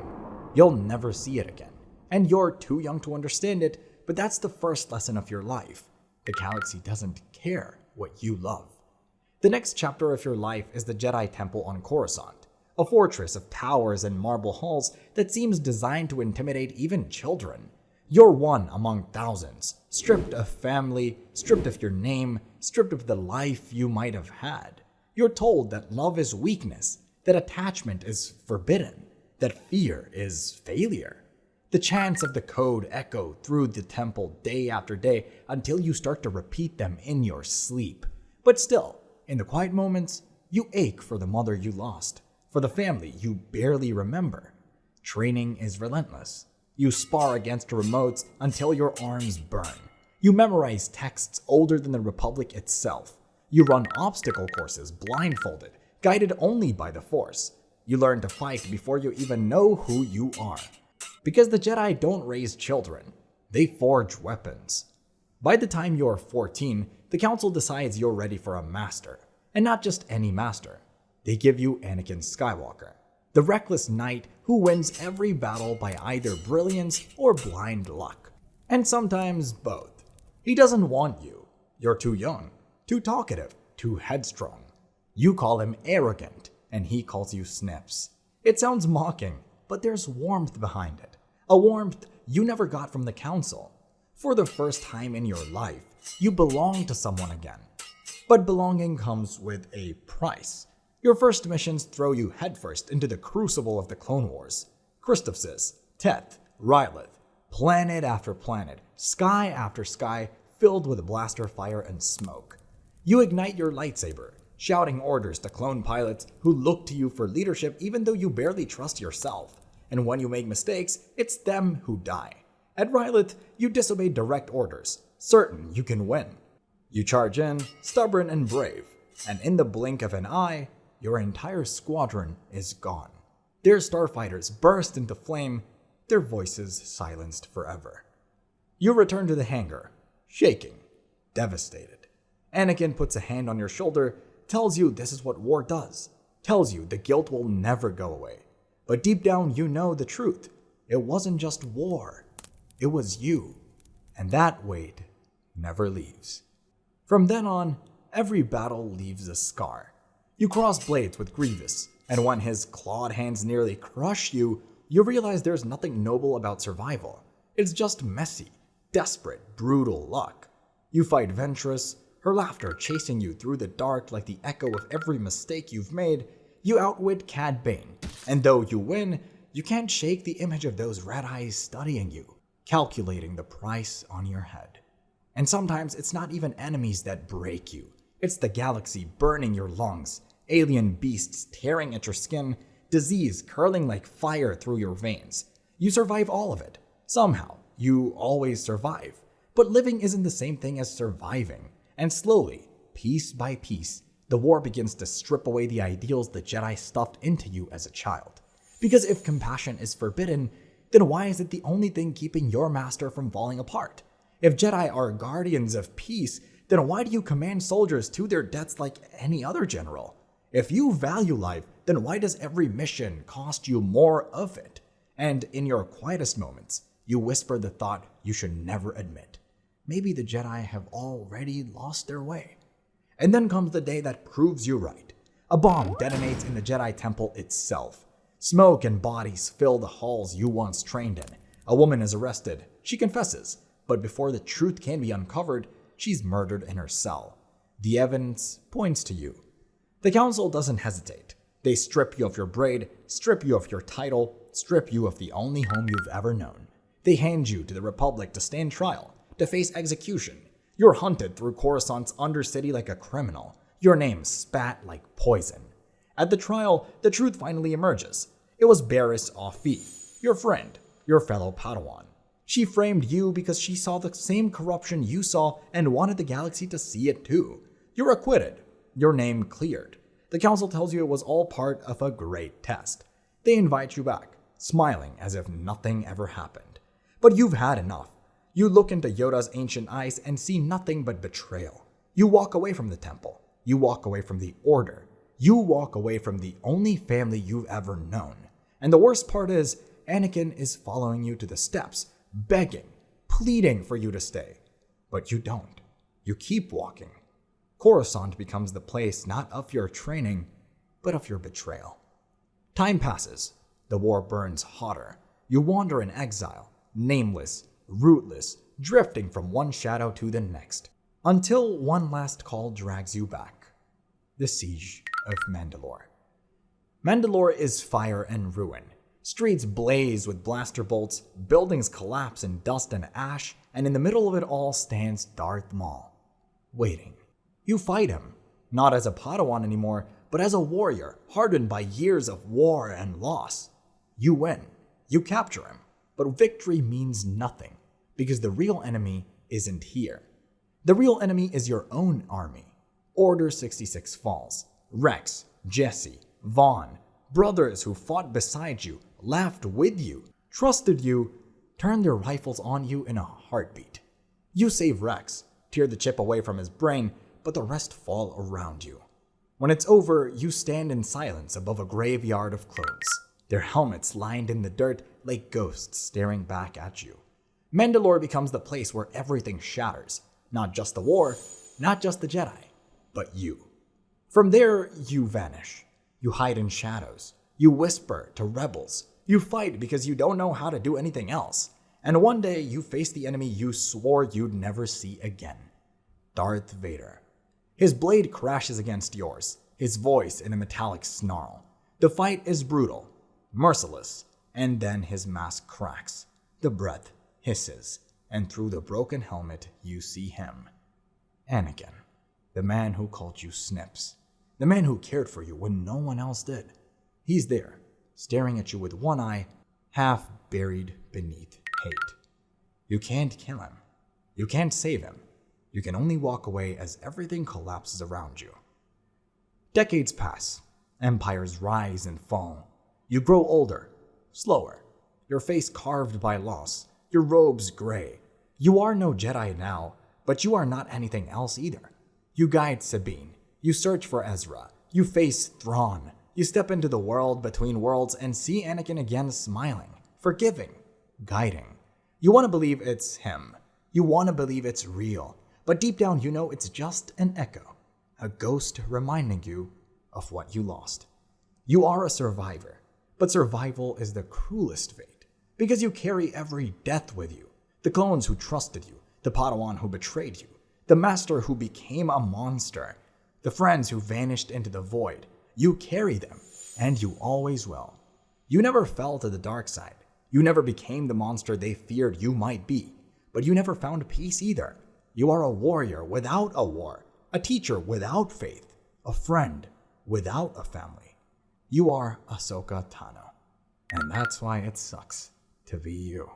S2: You'll never see it again, and you're too young to understand it, but that's the first lesson of your life. The galaxy doesn't care what you love. The next chapter of your life is the Jedi Temple on Coruscant, a fortress of towers and marble halls that seems designed to intimidate even children. You're one among thousands, stripped of family, stripped of your name, stripped of the life you might have had. You're told that love is weakness, that attachment is forbidden, that fear is failure. The chants of the code echo through the temple day after day until you start to repeat them in your sleep. But still, in the quiet moments, you ache for the mother you lost, for the family you barely remember. Training is relentless. You spar against remotes until your arms burn. You memorize texts older than the Republic itself. You run obstacle courses blindfolded, guided only by the Force. You learn to fight before you even know who you are. Because the Jedi don't raise children, they forge weapons. By the time you're 14, the Council decides you're ready for a master, and not just any master. They give you Anakin Skywalker, the reckless knight who wins every battle by either brilliance or blind luck, and sometimes both. He doesn't want you. You're too young, too talkative, too headstrong. You call him arrogant, and he calls you Snips. It sounds mocking, but there's warmth behind it. A warmth you never got from the Council. For the first time in your life, you belong to someone again. But belonging comes with a price. Your first missions throw you headfirst into the crucible of the Clone Wars. Christophsis, Teth, Rylith, planet after planet, sky after sky, filled with blaster fire and smoke. You ignite your lightsaber, shouting orders to clone pilots who look to you for leadership even though you barely trust yourself. And when you make mistakes, it's them who die. At Rylith, you disobey direct orders, certain you can win. You charge in, stubborn and brave, and in the blink of an eye, your entire squadron is gone. Their starfighters burst into flame, their voices silenced forever. You return to the hangar, shaking, devastated. Anakin puts a hand on your shoulder, tells you this is what war does, tells you the guilt will never go away. But deep down you know the truth. It wasn't just war. It was you. And that weight never leaves. From then on, every battle leaves a scar. You cross blades with Greivous, and when his clawed hands nearly crush you, you realize there's nothing noble about survival. It's just messy, desperate, brutal luck. You fight Ventress, her laughter chasing you through the dark like the echo of every mistake you've made. You outwit Cad Bane, and though you win, you can't shake the image of those red eyes studying you, calculating the price on your head. And sometimes it's not even enemies that break you. It's the galaxy burning your lungs, alien beasts tearing at your skin, disease curling like fire through your veins. You survive all of it. Somehow, you always survive. But living isn't the same thing as surviving. And slowly, piece by piece, the war begins to strip away the ideals the Jedi stuffed into you as a child. Because if compassion is forbidden, then why is it the only thing keeping your master from falling apart? If Jedi are guardians of peace, then why do you command soldiers to their deaths like any other general? If you value life, then why does every mission cost you more of it? And in your quietest moments, you whisper the thought you should never admit. Maybe the Jedi have already lost their way. And then comes the day that proves you right. A bomb detonates in the Jedi Temple itself. Smoke and bodies fill the halls you once trained in. A woman is arrested. She confesses, but before the truth can be uncovered, she's murdered in her cell. The evidence points to you. The Council doesn't hesitate. They strip you of your braid, strip you of your title, strip you of the only home you've ever known. They hand you to the Republic to stand trial, to face execution. You're hunted through Coruscant's undercity like a criminal. Your name spat like poison. At the trial, the truth finally emerges. It was Barriss Offee, your friend, your fellow Padawan. She framed you because she saw the same corruption you saw and wanted the galaxy to see it too. You're acquitted. Your name cleared. The Council tells you it was all part of a great test. They invite you back, smiling as if nothing ever happened. But you've had enough. You look into Yoda's ancient eyes and see nothing but betrayal. You walk away from the temple. You walk away from the Order. You walk away from the only family you've ever known. And the worst part is, Anakin is following you to the steps, begging, pleading for you to stay. But you don't. You keep walking. Coruscant becomes the place not of your training, but of your betrayal. Time passes. The war burns hotter. You wander in exile, nameless, rootless, drifting from one shadow to the next, until one last call drags you back. The Siege of Mandalore. Mandalore is fire and ruin. Streets blaze with blaster bolts, buildings collapse in dust and ash, and in the middle of it all stands Darth Maul, waiting. You fight him, not as a Padawan anymore, but as a warrior hardened by years of war and loss. You win. You capture him. But victory means nothing, because the real enemy isn't here. The real enemy is your own army. Order 66 falls. Rex, Jesse, Vaughn, brothers who fought beside you, laughed with you, trusted you, turned their rifles on you in a heartbeat. You save Rex.
S1: peer the chip away from his brain, but the rest fall around you. When it's over, you stand in silence above a graveyard of clones, their helmets lined in the dirt like ghosts staring back at you. Mandalore becomes the place where everything shatters. Not just the war, not just the Jedi, but you. From there, you vanish. You hide in shadows. You whisper to rebels. You fight because you don't know how to do anything else. And one day, you face the enemy you swore you'd never see again. Darth Vader. His blade crashes against yours, his voice in a metallic snarl. The fight is brutal, merciless, and then his mask cracks. The breath hisses, and through the broken helmet, you see him. Anakin, the man who called you Snips, the man who cared for you when no one else did. He's there, staring at you with one eye, half buried beneath hate. You can't kill him. You can't save him. You can only walk away as everything collapses around you. Decades pass. Empires rise and fall. You grow older, slower, your face carved by loss, your robes gray. You are no Jedi now, but you are not anything else either. You guide Sabine. You search for Ezra. You face Thrawn. You step into the world between worlds and see Anakin again smiling, forgiving, guiding. You want to believe it's him. You want to believe it's real. But deep down you know it's just an echo, a ghost reminding you of what you lost. You are a survivor, but survival is the cruelest fate, because you carry every death with you. The clones who trusted you, the Padawan who betrayed you, the master who became a monster, the friends who vanished into the void. You carry them, and you always will. You never fell to the dark side. You never became the monster they feared you might be, but you never found peace either. You are a warrior without a war, a teacher without faith, a friend without a family. You are Ahsoka Tano, and that's why it sucks to be you.